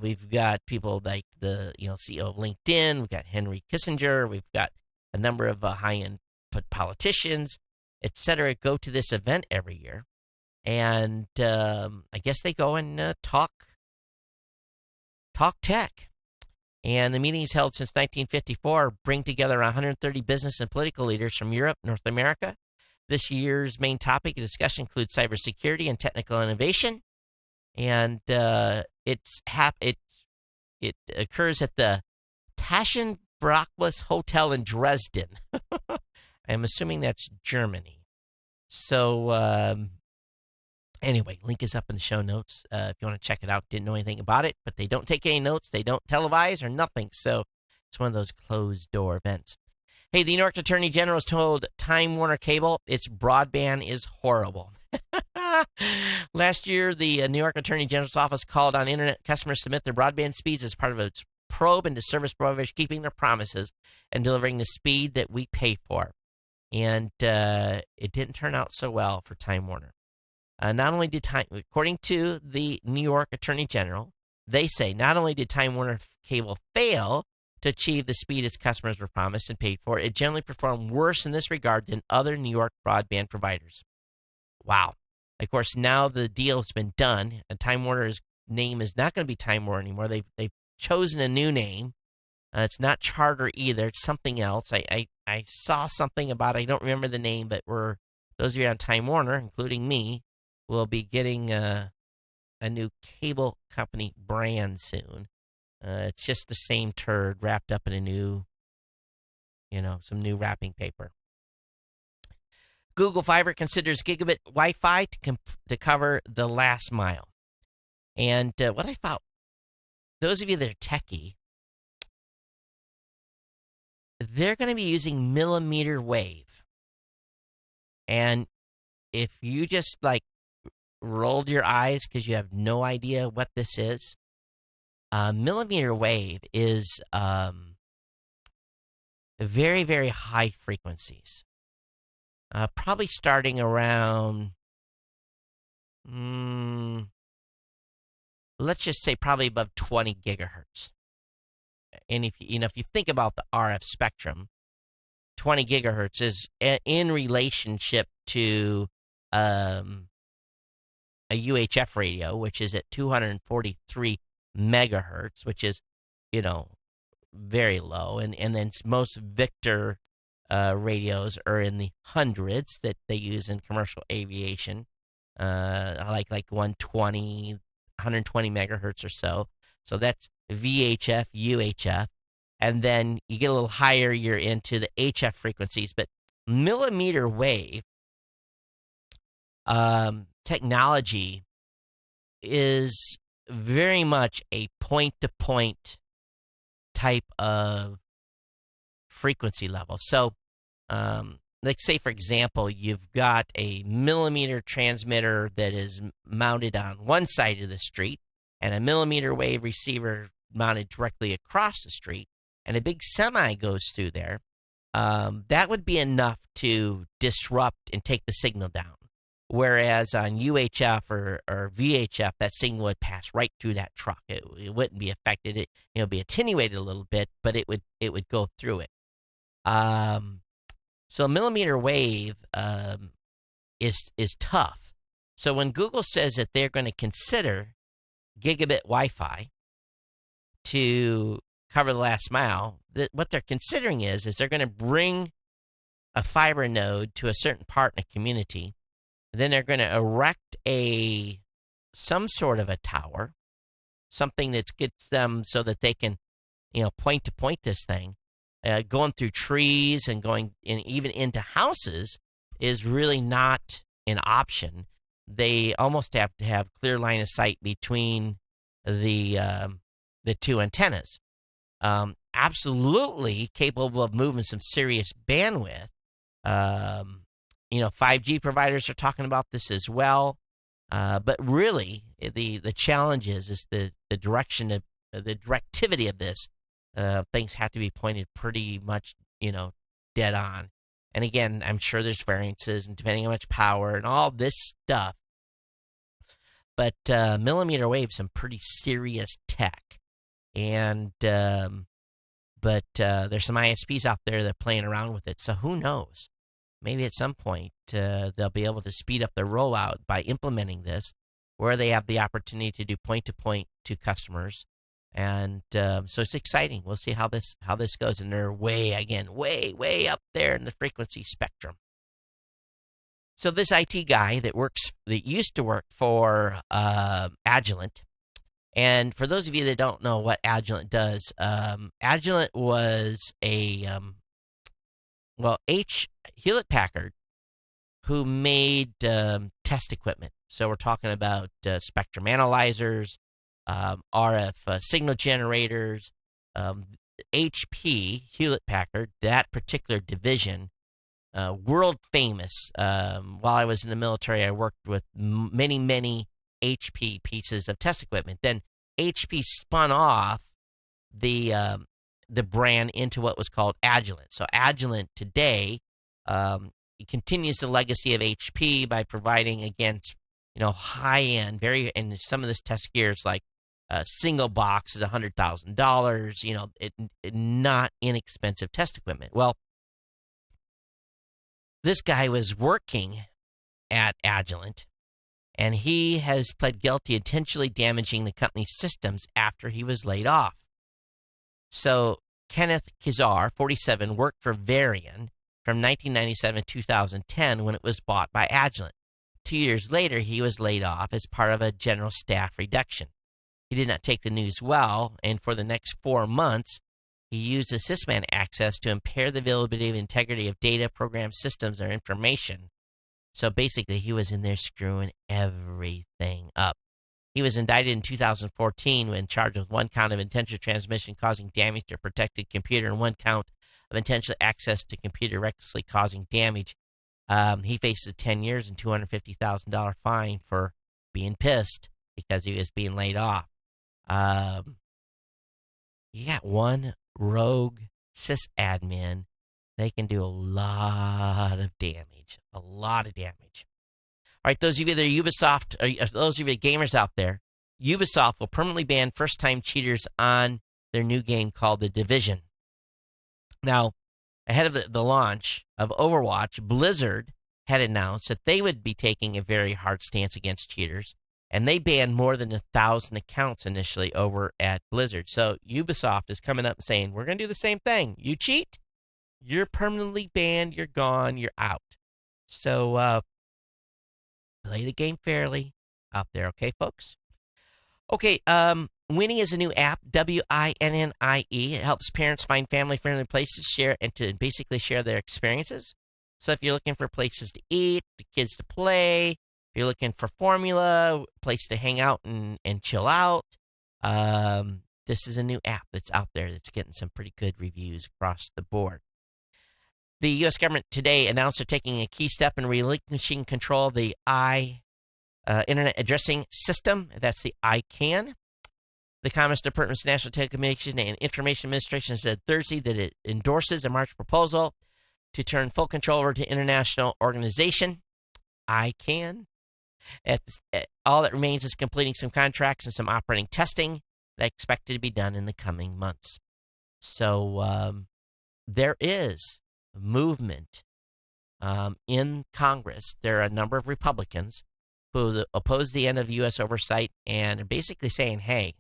We've got people like the, CEO of LinkedIn. We've got Henry Kissinger. We've got a number of high-end politicians, et cetera, go to this event every year. And I guess they go and talk tech. And the meetings held since 1954 bring together 130 business and political leaders from Europe, North America. This year's main topic of discussion includes cybersecurity and technical innovation. And it occurs at the Taschen Brockles Hotel in Dresden. I'm assuming that's Germany. So anyway, link is up in the show notes if you want to check it out. Didn't know anything about it, but they don't take any notes. They don't televise or nothing. So it's one of those closed-door events. Hey, the New York Attorney General has told Time Warner Cable its broadband is horrible. Last year, the New York Attorney General's office called on Internet customers to submit their broadband speeds as part of its probe into service providers keeping their promises and delivering the speed that we pay for. And it didn't turn out so well for Time Warner. Not only did according to the New York Attorney General, they say not only did Time Warner Cable fail to achieve the speed its customers were promised and paid for, it generally performed worse in this regard than other New York broadband providers. Wow. Of course, now the deal has been done, and Time Warner's name is not going to be Time Warner anymore. They've chosen a new name. It's not Charter either. It's something else. I saw something about it. I don't remember the name, but those of you on Time Warner, including me, will be getting a new cable company brand soon. It's just the same turd wrapped up in a new, some new wrapping paper. Google Fiber considers gigabit Wi-Fi to cover the last mile. And what I found, those of you that are techie, they're going to be using millimeter wave. And if you just rolled your eyes because you have no idea what this is, millimeter wave is very, very high frequencies. Probably starting around, let's just say probably above 20 gigahertz. And if you think about the RF spectrum, 20 gigahertz is in relationship to a UHF radio, which is at 243 megahertz, which is, very low. And then most Victor radios are in the hundreds that they use in commercial aviation, like 120 megahertz or so. So that's VHF, UHF. And then you get a little higher, you're into the HF frequencies. But millimeter wave technology is very much a point-to-point type of frequency level. So, say, for example, you've got a millimeter transmitter that is mounted on one side of the street and a millimeter wave receiver mounted directly across the street, and a big semi goes through there. That would be enough to disrupt and take the signal down. Whereas on UHF or VHF, that signal would pass right through that truck. It wouldn't be affected. It be attenuated a little bit, but it would go through it. So millimeter wave is tough. So when Google says that they're going to consider gigabit Wi-Fi to cover the last mile, what they're considering is they're going to bring a fiber node to a certain part in a community. Then they're going to erect some sort of a tower, something that gets them so that they can, point to point this thing. Going through trees and going even into houses is really not an option. They almost have to have clear line of sight between the two antennas. Absolutely capable of moving some serious bandwidth. 5G providers are talking about this as well. But really, the challenge is the direction of the directivity of this. Things have to be pointed pretty much, dead on. And again, I'm sure there's variances and depending on how much power and all this stuff. But millimeter wave, some pretty serious tech. And but there's some ISPs out there that are playing around with it. So who knows? Maybe at some point they'll be able to speed up their rollout by implementing this, where they have the opportunity to do point-to-point to customers. And so it's exciting. We'll see how this goes. And they're way up there in the frequency spectrum. So this IT guy that used to work for Agilent, and for those of you that don't know what Agilent does, Agilent was a Hewlett-Packard, who made test equipment. So we're talking about spectrum analyzers, RF signal generators. HP, Hewlett-Packard, that particular division, world famous. While I was in the military, I worked with many HP pieces of test equipment. Then HP spun off the brand into what was called Agilent. So Agilent today continues the legacy of HP by providing, again, high-end, and some of this test gear is like a single box is $100,000, not inexpensive test equipment. Well, this guy was working at Agilent, and he has pled guilty intentionally damaging the company's systems after he was laid off. So Kenneth Kizar, 47, worked for Varian from 1997 to 2010 when it was bought by Agilent. 2 years later, he was laid off as part of a general staff reduction. He did not take the news well, and for the next 4 months, he used the sysman access to impair the availability and integrity of data, program systems, or information. So basically, he was in there screwing everything up. He was indicted in 2014 when charged with 1 count of intentional transmission causing damage to a protected computer and 1 count of intentional access to computer recklessly causing damage. He faces 10 years and $250,000 fine for being pissed because he was being laid off. You got one rogue sysadmin, they can do a lot of damage. All right, those of you that are Ubisoft, or those of you gamers out there, Ubisoft will permanently ban first-time cheaters on their new game called The Division. Now, ahead of the launch of Overwatch, Blizzard had announced that they would be taking a very hard stance against cheaters, and they banned more than 1,000 accounts initially over at Blizzard. So Ubisoft is coming up and saying, we're going to do the same thing. You cheat, you're permanently banned, you're gone, you're out. So play the game fairly out there, okay, folks? Okay, Winnie is a new app, W-I-N-N-I-E. It helps parents find family-friendly places to basically share their experiences. So if you're looking for places to eat, the kids to play, if you're looking for formula, a place to hang out and chill out, this is a new app that's out there that's getting some pretty good reviews across the board. The U.S. government today announced they're taking a key step in relinquishing control of the Internet Addressing System. That's the ICANN. The Commerce Department's National Telecommunications and Information Administration said Thursday that it endorses a March proposal to turn full control over to international organization, ICANN. All that remains is completing some contracts and some operating testing that's expected to be done in the coming months. So there is movement in Congress. There are a number of Republicans who oppose the end of U.S. oversight and are basically saying, hey,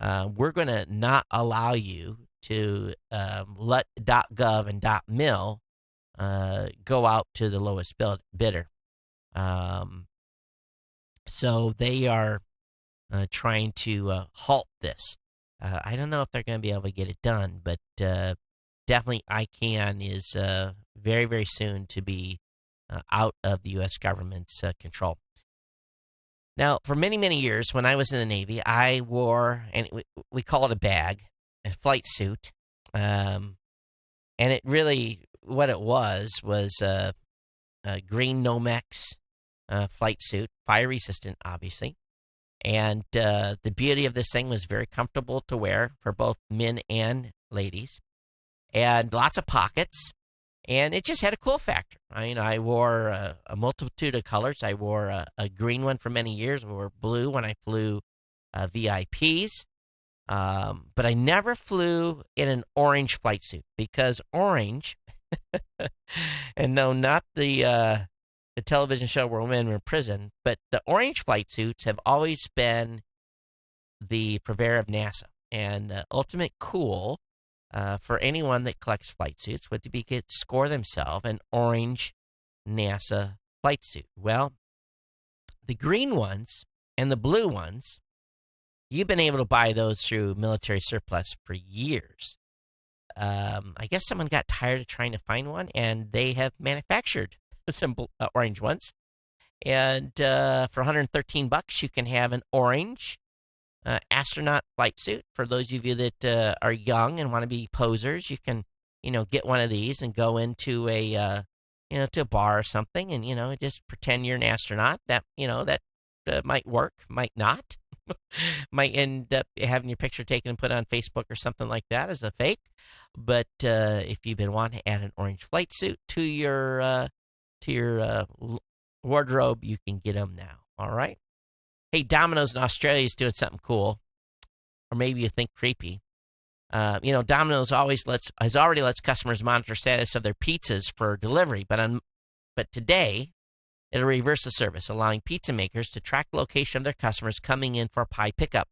we're going to not allow you to let .gov and .mil go out to the lowest bidder. So they are trying to halt this. I don't know if they're going to be able to get it done, but definitely ICANN is very, very soon to be out of the U.S. government's control. Now, for many, many years, when I was in the Navy, I wore, and we call it a bag, a flight suit. And it really, what it was green Nomex flight suit, fire resistant, obviously. And the beauty of this thing was very comfortable to wear for both men and ladies, and lots of pockets. And it just had a cool factor. I mean, I wore a multitude of colors. I wore a green one for many years. I wore blue when I flew VIPs. But I never flew in an orange flight suit because orange, and no, not the television show where women were in prison, but the orange flight suits have always been the purveyor of NASA. And ultimate cool for anyone that collects flight suits would be to score themselves an orange NASA flight suit. Well, the green ones and the blue ones, you've been able to buy those through military surplus for years. I guess someone got tired of trying to find one, and they have manufactured some orange ones. And for $113, you can have an orange astronaut flight suit. For those of you that are young and want to be posers, you can, get one of these and go into a, to a bar or something, and just pretend you're an astronaut. That might work, might not. Might end up having your picture taken and put on Facebook or something like that as a fake. But if you've been wanting to add an orange flight suit to your wardrobe, you can get them now. All right. Hey, Domino's in Australia is doing something cool, or maybe you think creepy. Domino's has already lets customers monitor status of their pizzas for delivery, but today it'll reverse the service, allowing pizza makers to track the location of their customers coming in for pie pickup.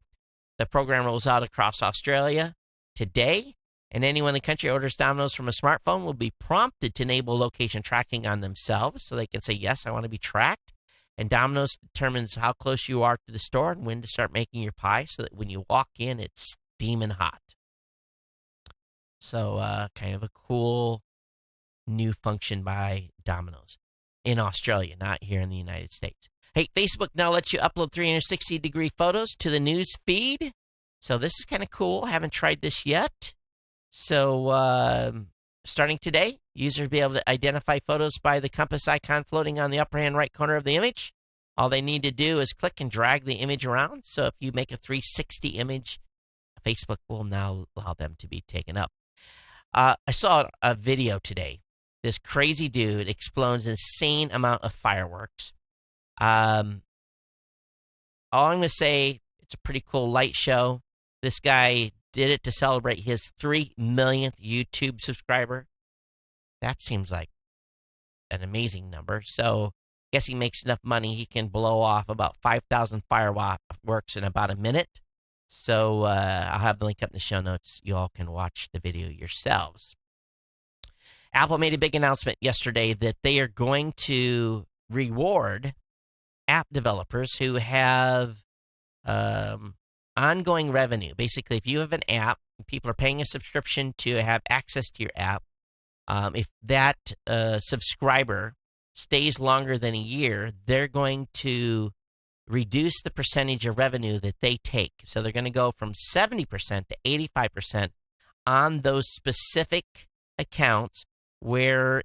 The program rolls out across Australia today, and anyone in the country orders Domino's from a smartphone will be prompted to enable location tracking on themselves, so they can say, yes, I want to be tracked. And Domino's determines how close you are to the store and when to start making your pie, so that when you walk in, it's steaming hot. So kind of a cool new function by Domino's in Australia, not here in the United States. Hey, Facebook now lets you upload 360-degree photos to the news feed. So this is kind of cool. Haven't tried this yet. So starting today, users will be able to identify photos by the compass icon floating on the upper hand right corner of the image. All they need to do is click and drag the image around. So if you make a 360 image, Facebook will now allow them to be taken up. I saw a video today. This crazy dude explodes an insane amount of fireworks. All I'm going to say, it's a pretty cool light show. This guy did it to celebrate his 3 millionth YouTube subscriber. That seems like an amazing number. So I guess he makes enough money he can blow off about 5,000 fireworks in about a minute. So I'll have the link up in the show notes. You all can watch the video yourselves. Apple made a big announcement yesterday that they are going to reward app developers who have ongoing revenue. Basically, if you have an app, people are paying a subscription to have access to your app. If that subscriber stays longer than a year, they're going to reduce the percentage of revenue that they take. So they're going to go from 70% to 85% on those specific accounts where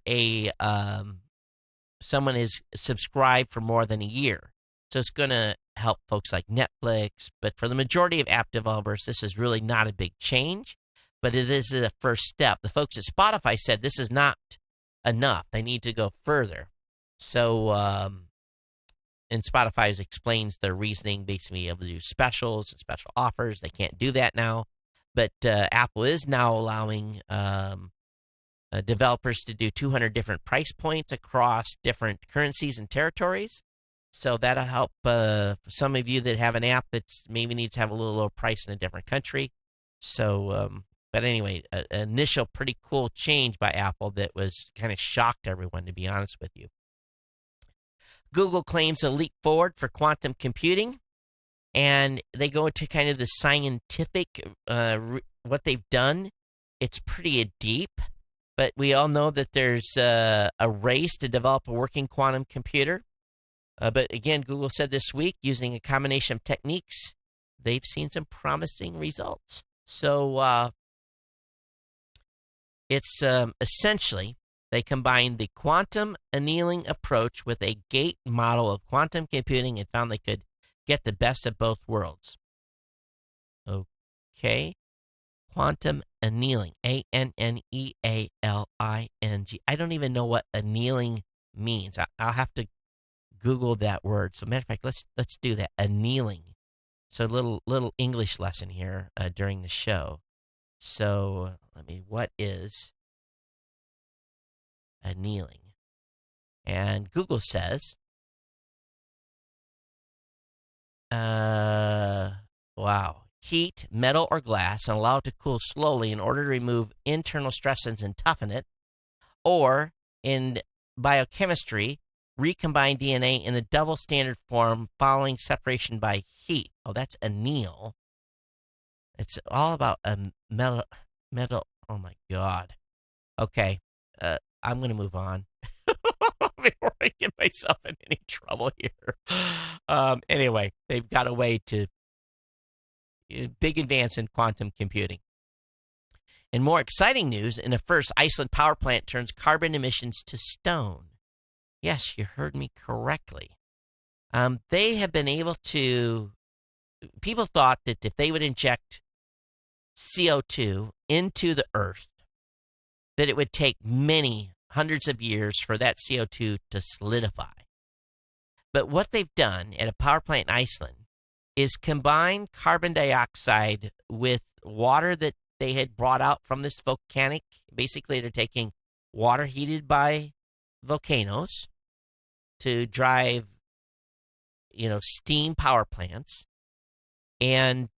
someone is subscribed for more than a year. So it's going to help folks like Netflix. But for the majority of app developers, this is really not a big change, but it is a first step. The folks at Spotify said this is not enough. They need to go further. So, and Spotify explains their reasoning, basically able to do specials and special offers. They can't do that now. But Apple is now allowing developers to do 200 different price points across different currencies and territories. So that'll help some of you that have an app that maybe needs to have a little lower price in a different country. So, but anyway, an initial pretty cool change by Apple that was kind of shocked everyone, to be honest with you. Google claims a leap forward for quantum computing, and they go into kind of the scientific, what they've done. It's pretty deep, but we all know that there's a race to develop a working quantum computer. But again, Google said this week, using a combination of techniques, they've seen some promising results. So it's essentially They combined the quantum annealing approach with a gate model of quantum computing and found they could get the best of both worlds. Okay. Quantum annealing. Annealing. I don't even know what annealing means. I'll have to Google that word. So, matter of fact, let's do that. Annealing. So, little English lesson here during the show. So, what is annealing? And Google says, wow. Heat metal or glass and allow it to cool slowly in order to remove internal stresses and toughen it. Or, in biochemistry, recombine DNA in the double standard form following separation by heat. Oh, that's anneal. It's all about a metal. Oh, my God. Okay, I'm going to move on before I get myself in any trouble here. Anyway, they've got a way to big advance in quantum computing. In more exciting news, in a first, Iceland power plant turns carbon emissions to stone. Yes, you heard me correctly. They have been able to. People thought that if they would inject CO2 into the earth, that it would take many hundreds of years for that CO2 to solidify. But what they've done at a power plant in Iceland is combine carbon dioxide with water that they had brought out from this volcanic. Basically, they're taking water heated by volcanoes to drive, steam power plants. And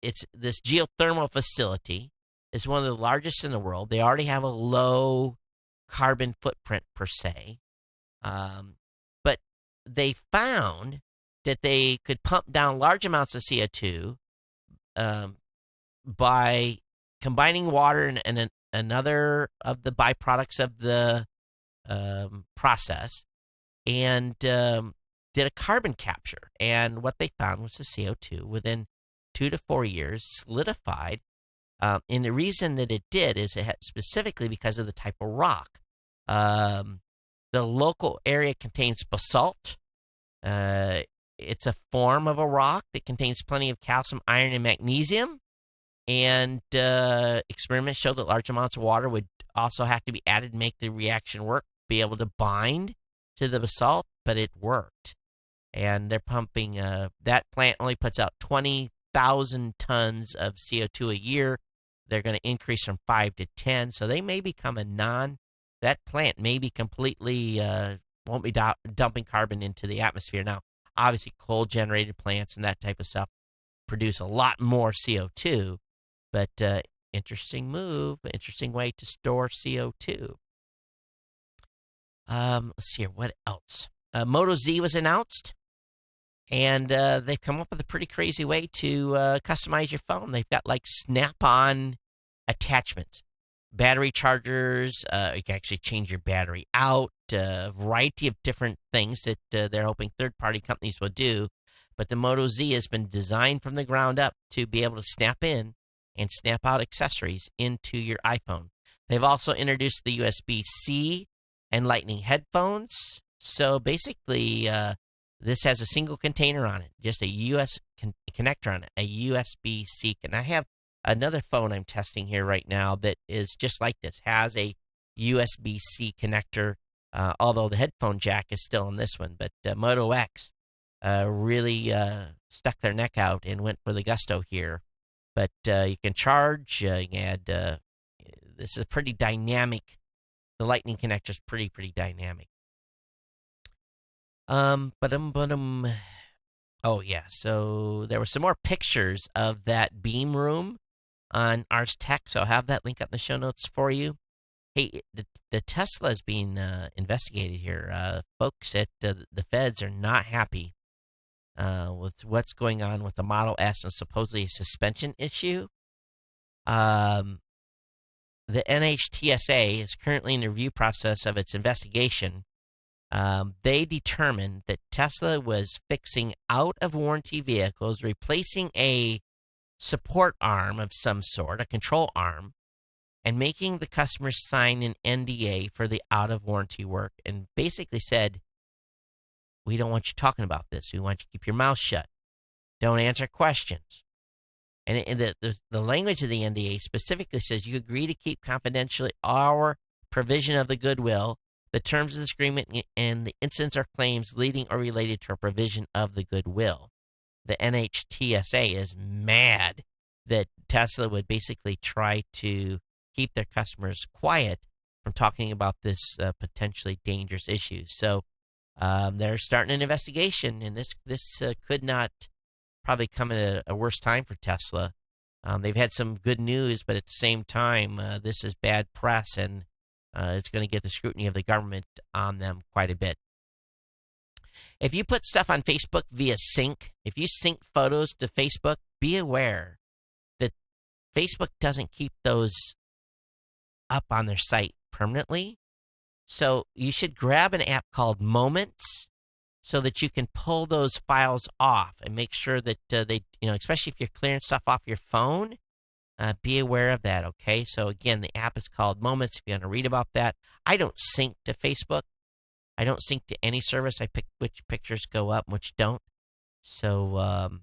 it's this geothermal facility is one of the largest in the world. They already have a low carbon footprint per se. But they found that they could pump down large amounts of CO2 by combining water and another of the byproducts of the process, and did a carbon capture. And what they found was the CO2 within 2 to 4 years solidified. And the reason that it did is it had specifically because of the type of rock. The local area contains basalt. It's a form of a rock that contains plenty of calcium, iron, and magnesium. And experiments showed that large amounts of water would also have to be added to make the reaction work, be able to bind to the basalt, but it worked. And they're pumping, that plant only puts out 20,000 tons of CO2 a year. They're going to increase from 5 to 10. So they may become that plant may be completely, won't be dumping carbon into the atmosphere. Now, obviously, coal-generated plants and that type of stuff produce a lot more CO2, but interesting move, interesting way to store CO2. Let's see here, what else? Moto Z was announced, and they've come up with a pretty crazy way to customize your phone. They've got like snap-on attachments, battery chargers. You can actually change your battery out. A variety of different things that they're hoping third-party companies will do. But the Moto Z has been designed from the ground up to be able to snap in and snap out accessories into your iPhone. They've also introduced the USB-C and Lightning headphones. So basically, this has a single container on it, just a US connector on it, a USB-C. And I have another phone I'm testing here right now that is just like this, has a USB-C connector, although the headphone jack is still on this one. But Moto X really stuck their neck out and went for the gusto here. But you can charge, you can add, this is pretty dynamic. The Lightning connector is pretty dynamic. Oh, yeah, so there were some more pictures of that beam room on Ars Tech, so I'll have that link up in the show notes for you. Hey, the Tesla is being investigated here. Folks at the feds are not happy with what's going on with the Model S and supposedly a suspension issue. The NHTSA is currently in the review process of its investigation. They determined that Tesla was fixing out-of-warranty vehicles, replacing a support arm of some sort, a control arm, and making the customers sign an NDA for the out-of-warranty work, and basically said, we don't want you talking about this. We want you to keep your mouth shut. Don't answer questions. And the language of the NDA specifically says you agree to keep confidentially our provision of the goodwill, the terms of this agreement, and the incidents or claims leading or related to a provision of the goodwill. The NHTSA is mad that Tesla would basically try to keep their customers quiet from talking about this potentially dangerous issue. So they're starting an investigation, and this could not probably come at a worse time for Tesla. They've had some good news, but at the same time, this is bad press, and it's going to get the scrutiny of the government on them quite a bit. If you put stuff on Facebook via sync, if you sync photos to Facebook, be aware that Facebook doesn't keep those up on their site permanently. So you should grab an app called Moments so that you can pull those files off and make sure that they, especially if you're clearing stuff off your phone, be aware of that, okay? So again, the app is called Moments if you want to read about that. I don't sync to Facebook. I don't sync to any service. I pick which pictures go up and which don't. So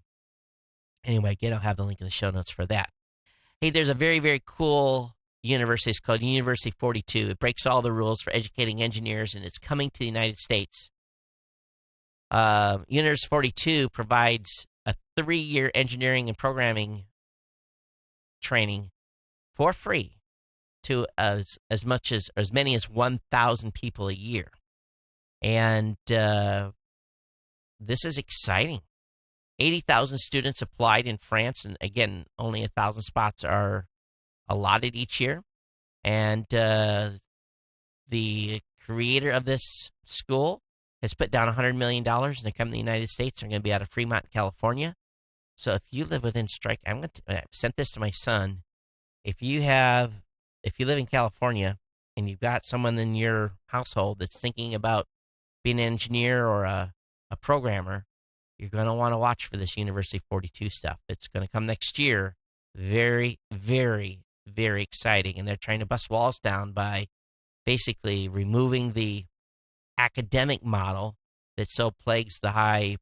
anyway, again, I'll have the link in the show notes for that. Hey, there's a very, very cool university. It's called University 42. It breaks all the rules for educating engineers, and it's coming to the United States. University 42 provides a 3-year engineering and programming training for free to as many as 1,000 people a year. And this is exciting. 80,000 students applied in France, and again, only 1,000 spots are allotted each year. And the creator of this school has put down $100 million, and they come to the United States. They're going to be out of Fremont, California. So if you live within strike, I sent this to my son. If you live in California and you've got someone in your household that's thinking about being an engineer or a programmer, you're going to want to watch for this University 42 stuff. It's going to come next year. Very, very, very exciting. And they're trying to bust walls down by basically removing the academic model that so plagues the high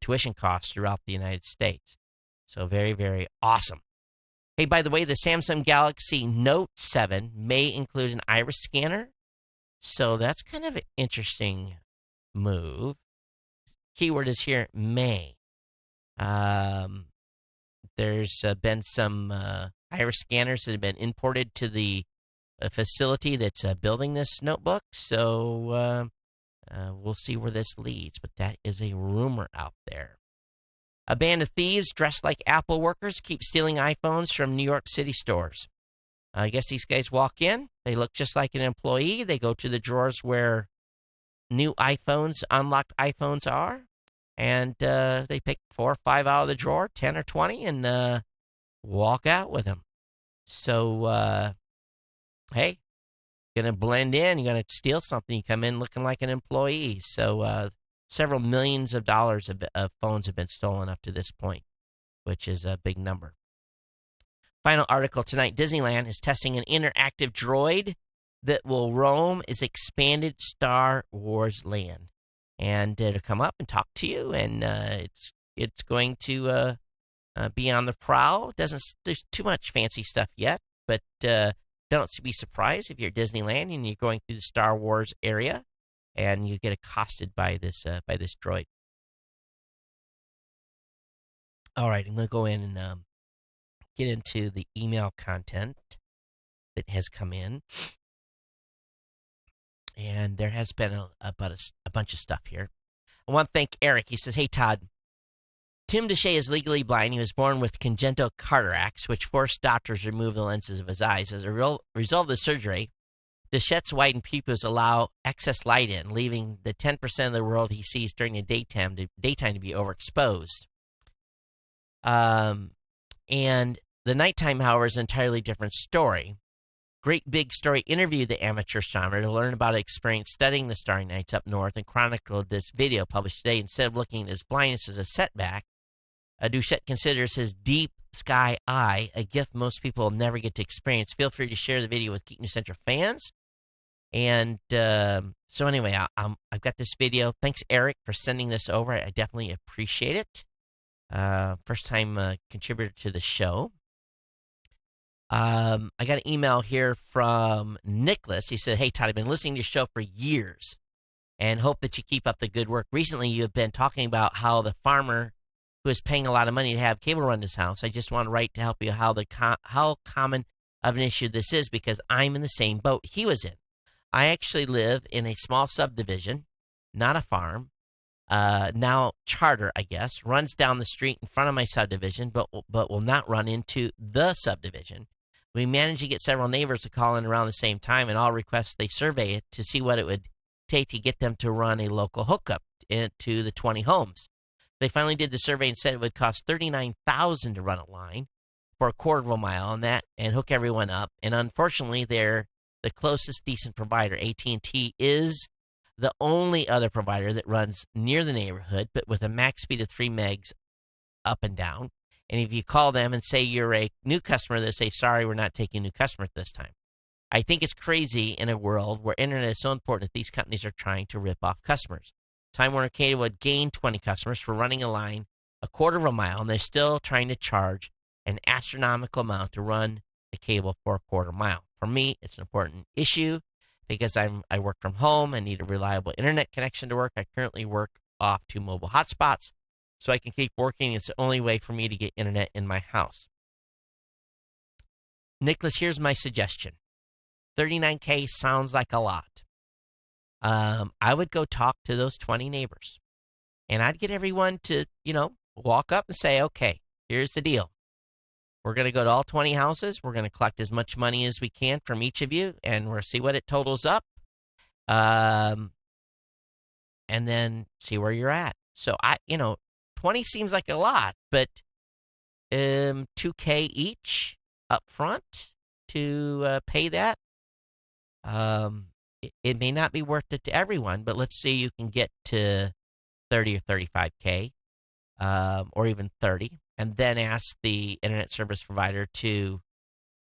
tuition costs throughout the United States. So very, very awesome. Hey, by the way, the Samsung Galaxy Note 7 may include an iris scanner. So that's kind of an interesting move. Keyword is here, may. There's been some iris scanners that have been imported to the facility that's building this notebook. So we'll see where this leads, but that is a rumor out there. A band of thieves dressed like Apple workers keep stealing iPhones from New York City stores. I guess these guys walk in, they look just like an employee, they go to the drawers where new iPhones, unlocked iPhones are, and they pick 4 or 5 out of the drawer, 10 or 20, and walk out with them. So, hey, going to blend in, you're going to steal something, you come in looking like an employee. So several millions of dollars of phones have been stolen up to this point, which is a big number. Final article tonight, Disneyland is testing an interactive droid that will roam its expanded Star Wars land. And it'll come up and talk to you, and it's going to be on the prowl. There's too much fancy stuff yet, but don't be surprised if you're at Disneyland and you're going through the Star Wars area and you get accosted by this droid. All right, I'm going to go in and get into the email content that has come in. And there has been a bunch of stuff here. I want to thank Eric. He says, hey, Todd, Tim Deshay is legally blind. He was born with congenital cataracts, which forced doctors to remove the lenses of his eyes. As a result of the surgery, Deschette's widened pupils allow excess light in, leaving the 10% of the world he sees during the daytime to be overexposed. And the nighttime, however, is an entirely different story. Great Big Story interviewed the amateur astronomer to learn about his experience studying the starry nights up north and chronicled this video published today. Instead of looking at his blindness as a setback, Duchette considers his deep sky eye, a gift most people will never get to experience. Feel free to share the video with Geek News Central fans. And so anyway, I've got this video. Thanks, Eric, for sending this over. I definitely appreciate it. First time contributor to the show. I got an email here from Nicholas. He said, "Hey, Todd, I've been listening to your show for years and hope that you keep up the good work. Recently, you have been talking about how the farmer who is paying a lot of money to have cable run his house. I just want to write to help you how common of an issue this is because I'm in the same boat he was in. I actually live in a small subdivision, not a farm. Now charter, I guess, runs down the street in front of my subdivision, but will not run into the subdivision. We managed to get several neighbors to call in around the same time, and all request they survey it to see what it would take to get them to run a local hookup into the 20 homes. They finally did the survey and said it would cost $39,000 to run a line for a quarter of a mile and hook everyone up. And unfortunately, they're the closest decent provider. AT&T is the only other provider that runs near the neighborhood, but with a max speed of 3 megs up and down. And if you call them and say you're a new customer, they say, sorry, we're not taking new customers this time. I think it's crazy in a world where internet is so important that these companies are trying to rip off customers. Time Warner Cable would gain 20 customers for running a line a quarter of a mile, and they're still trying to charge an astronomical amount to run the cable for a quarter mile. For me, it's an important issue because I work from home. I need a reliable internet connection to work. I currently work off 2 mobile hotspots, so I can keep working. It's the only way for me to get internet in my house. Nicholas, here's my suggestion. $39K sounds like a lot. I would go talk to those 20 neighbors, and I'd get everyone to, walk up and say, okay, here's the deal. We're going to go to all 20 houses. We're going to collect as much money as we can from each of you, and we'll see what it totals up, and then see where you're at. So 20 seems like a lot, but $2K each up front to pay that. It may not be worth it to everyone, but let's say you can get to 30 or 35K, or even 30, and then ask the internet service provider to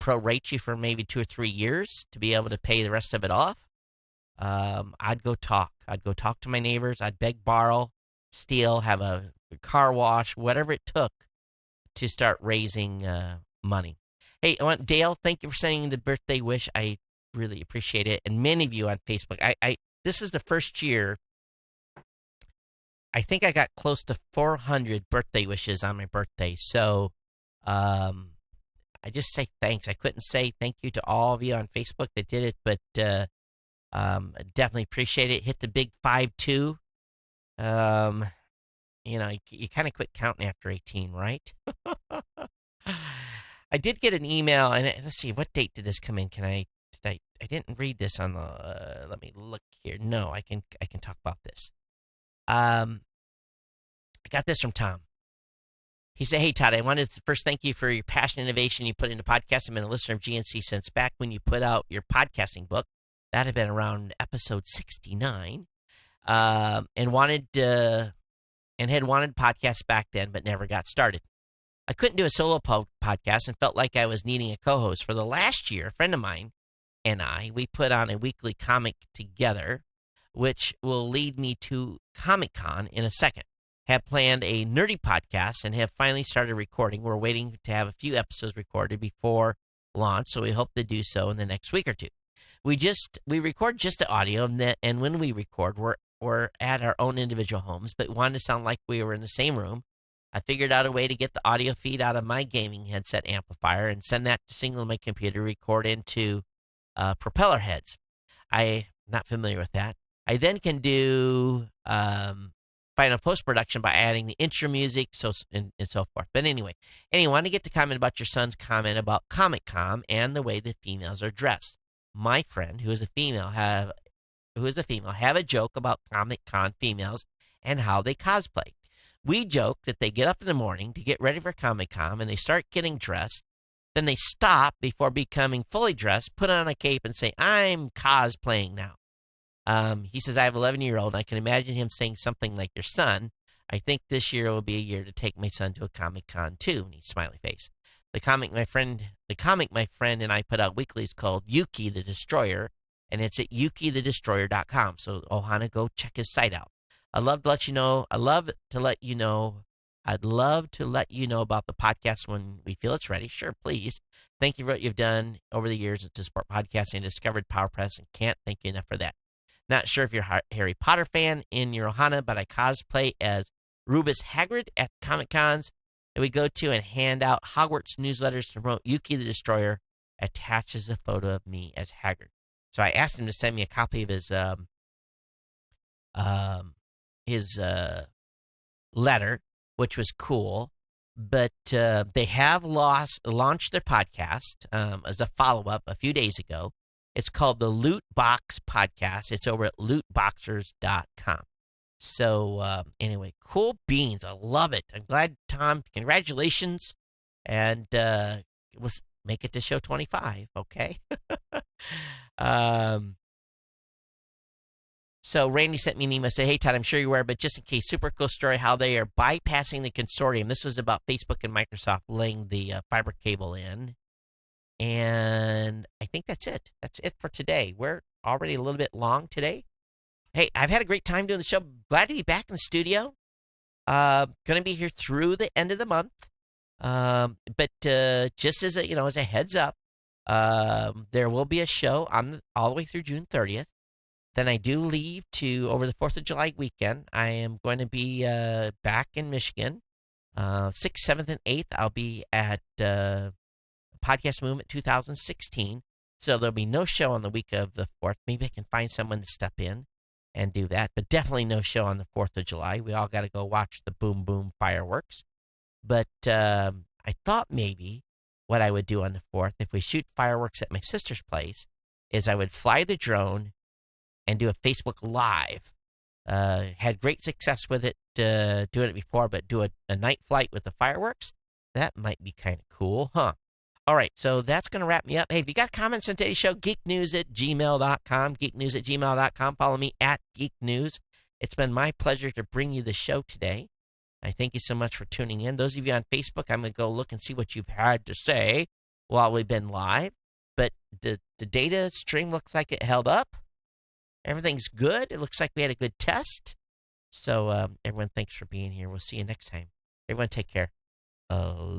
prorate you for maybe 2 or 3 years to be able to pay the rest of it off. I'd go talk. I'd go talk to my neighbors. I'd beg, borrow, steal, have a car wash, whatever it took to start raising money. Hey, Dale, thank you for sending the birthday wish. I really appreciate it. And many of you on Facebook. This is the first year I think I got close to 400 birthday wishes on my birthday. So I just say thanks. I couldn't say thank you to all of you on Facebook that did it, but definitely appreciate it. Hit the big 5-2. You kind of quit counting after 18, right? I did get an email, and let's see, what date did this come in? I didn't read this on the. Let me look here. No, I can talk about this. I got this from Tom. He said, "Hey Todd, I wanted to first thank you for your passion and innovation you put into podcasting. I've been a listener of GNC since back when you put out your podcasting book. That had been around episode 69, and had wanted podcasts back then, but never got started. I couldn't do a solo podcast and felt like I was needing a co-host. For the last year, a friend of mine and we put on a weekly comic together, which will lead me to Comic-Con in a second. Have planned a nerdy podcast and have finally started recording. We're waiting to have a few episodes recorded before launch, so we hope to do so in the next week or two. We record just the audio, and when we record, we're at our own individual homes, but wanted to sound like we were in the same room. I figured out a way to get the audio feed out of my gaming headset amplifier and send that to signal my computer, record into propeller heads. I'm not familiar with that. I then can do final post-production by adding the intro music and so forth. But anyway, I want to get to comment about your son's comment about Comic-Con and the way the females are dressed. My friend, who is a female, have a joke about Comic-Con females and how they cosplay. We joke that they get up in the morning to get ready for Comic-Con and they start getting dressed. Then they stop before becoming fully dressed, put on a cape, and say, I'm cosplaying now. He says, I have an 11-year-old, and I can imagine him saying something like your son. I think this year will be a year to take my son to a Comic-Con too. And he's smiley face. The comic my friend and I put out weekly is called Yuki the Destroyer, and it's at yukithedestroyer.com. So Ohana, go check his site out. I'd love to let you know about the podcast when we feel it's ready. Sure, please. Thank you for what you've done over the years to support podcasting and discovered PowerPress, and can't thank you enough for that. Not sure if you're a Harry Potter fan in your Ohana, but I cosplay as Rubus Hagrid at Comic-Cons that we go to and hand out Hogwarts newsletters to promote. Yuki the Destroyer attaches a photo of me as Hagrid. So I asked him to send me a copy of his letter, which was cool. But they have launched their podcast as a follow-up a few days ago. It's called the Loot Box Podcast. It's over at lootboxers.com. So anyway, cool beans. I love it. I'm glad, Tom. Congratulations. And we'll make it to show 25, okay? So Randy sent me an email, said, hey, Todd, I'm sure you're aware, but just in case, super cool story how they are bypassing the consortium. This was about Facebook and Microsoft laying the fiber cable in. And I think that's it. That's it for today. We're already a little bit long today. Hey, I've had a great time doing the show. Glad to be back in the studio. Going to be here through the end of the month. But just as a heads up, there will be a show all the way through June 30th. Then I do leave over the 4th of July weekend. I am going to be back in Michigan. 6th, 7th, and 8th, I'll be at Podcast Movement 2016. So there'll be no show on the week of the 4th. Maybe I can find someone to step in and do that. But definitely no show on the 4th of July. We all got to go watch the Boom Boom fireworks. But I thought maybe what I would do on the 4th, if we shoot fireworks at my sister's place, is I would fly the drone and do a Facebook Live. Had great success with it, doing it before, but do a night flight with the fireworks. That might be kind of cool, huh? All right, so that's going to wrap me up. Hey, if you got comments on today's show, geeknews@gmail.com, geeknews@gmail.com. Follow me at Geek News. It's been my pleasure to bring you the show today. I thank you so much for tuning in. Those of you on Facebook, I'm going to go look and see what you've had to say while we've been live. But the data stream looks like it held up. Everything's good. It looks like we had a good test. So, everyone, thanks for being here. We'll see you next time. Everyone, take care. Aloha.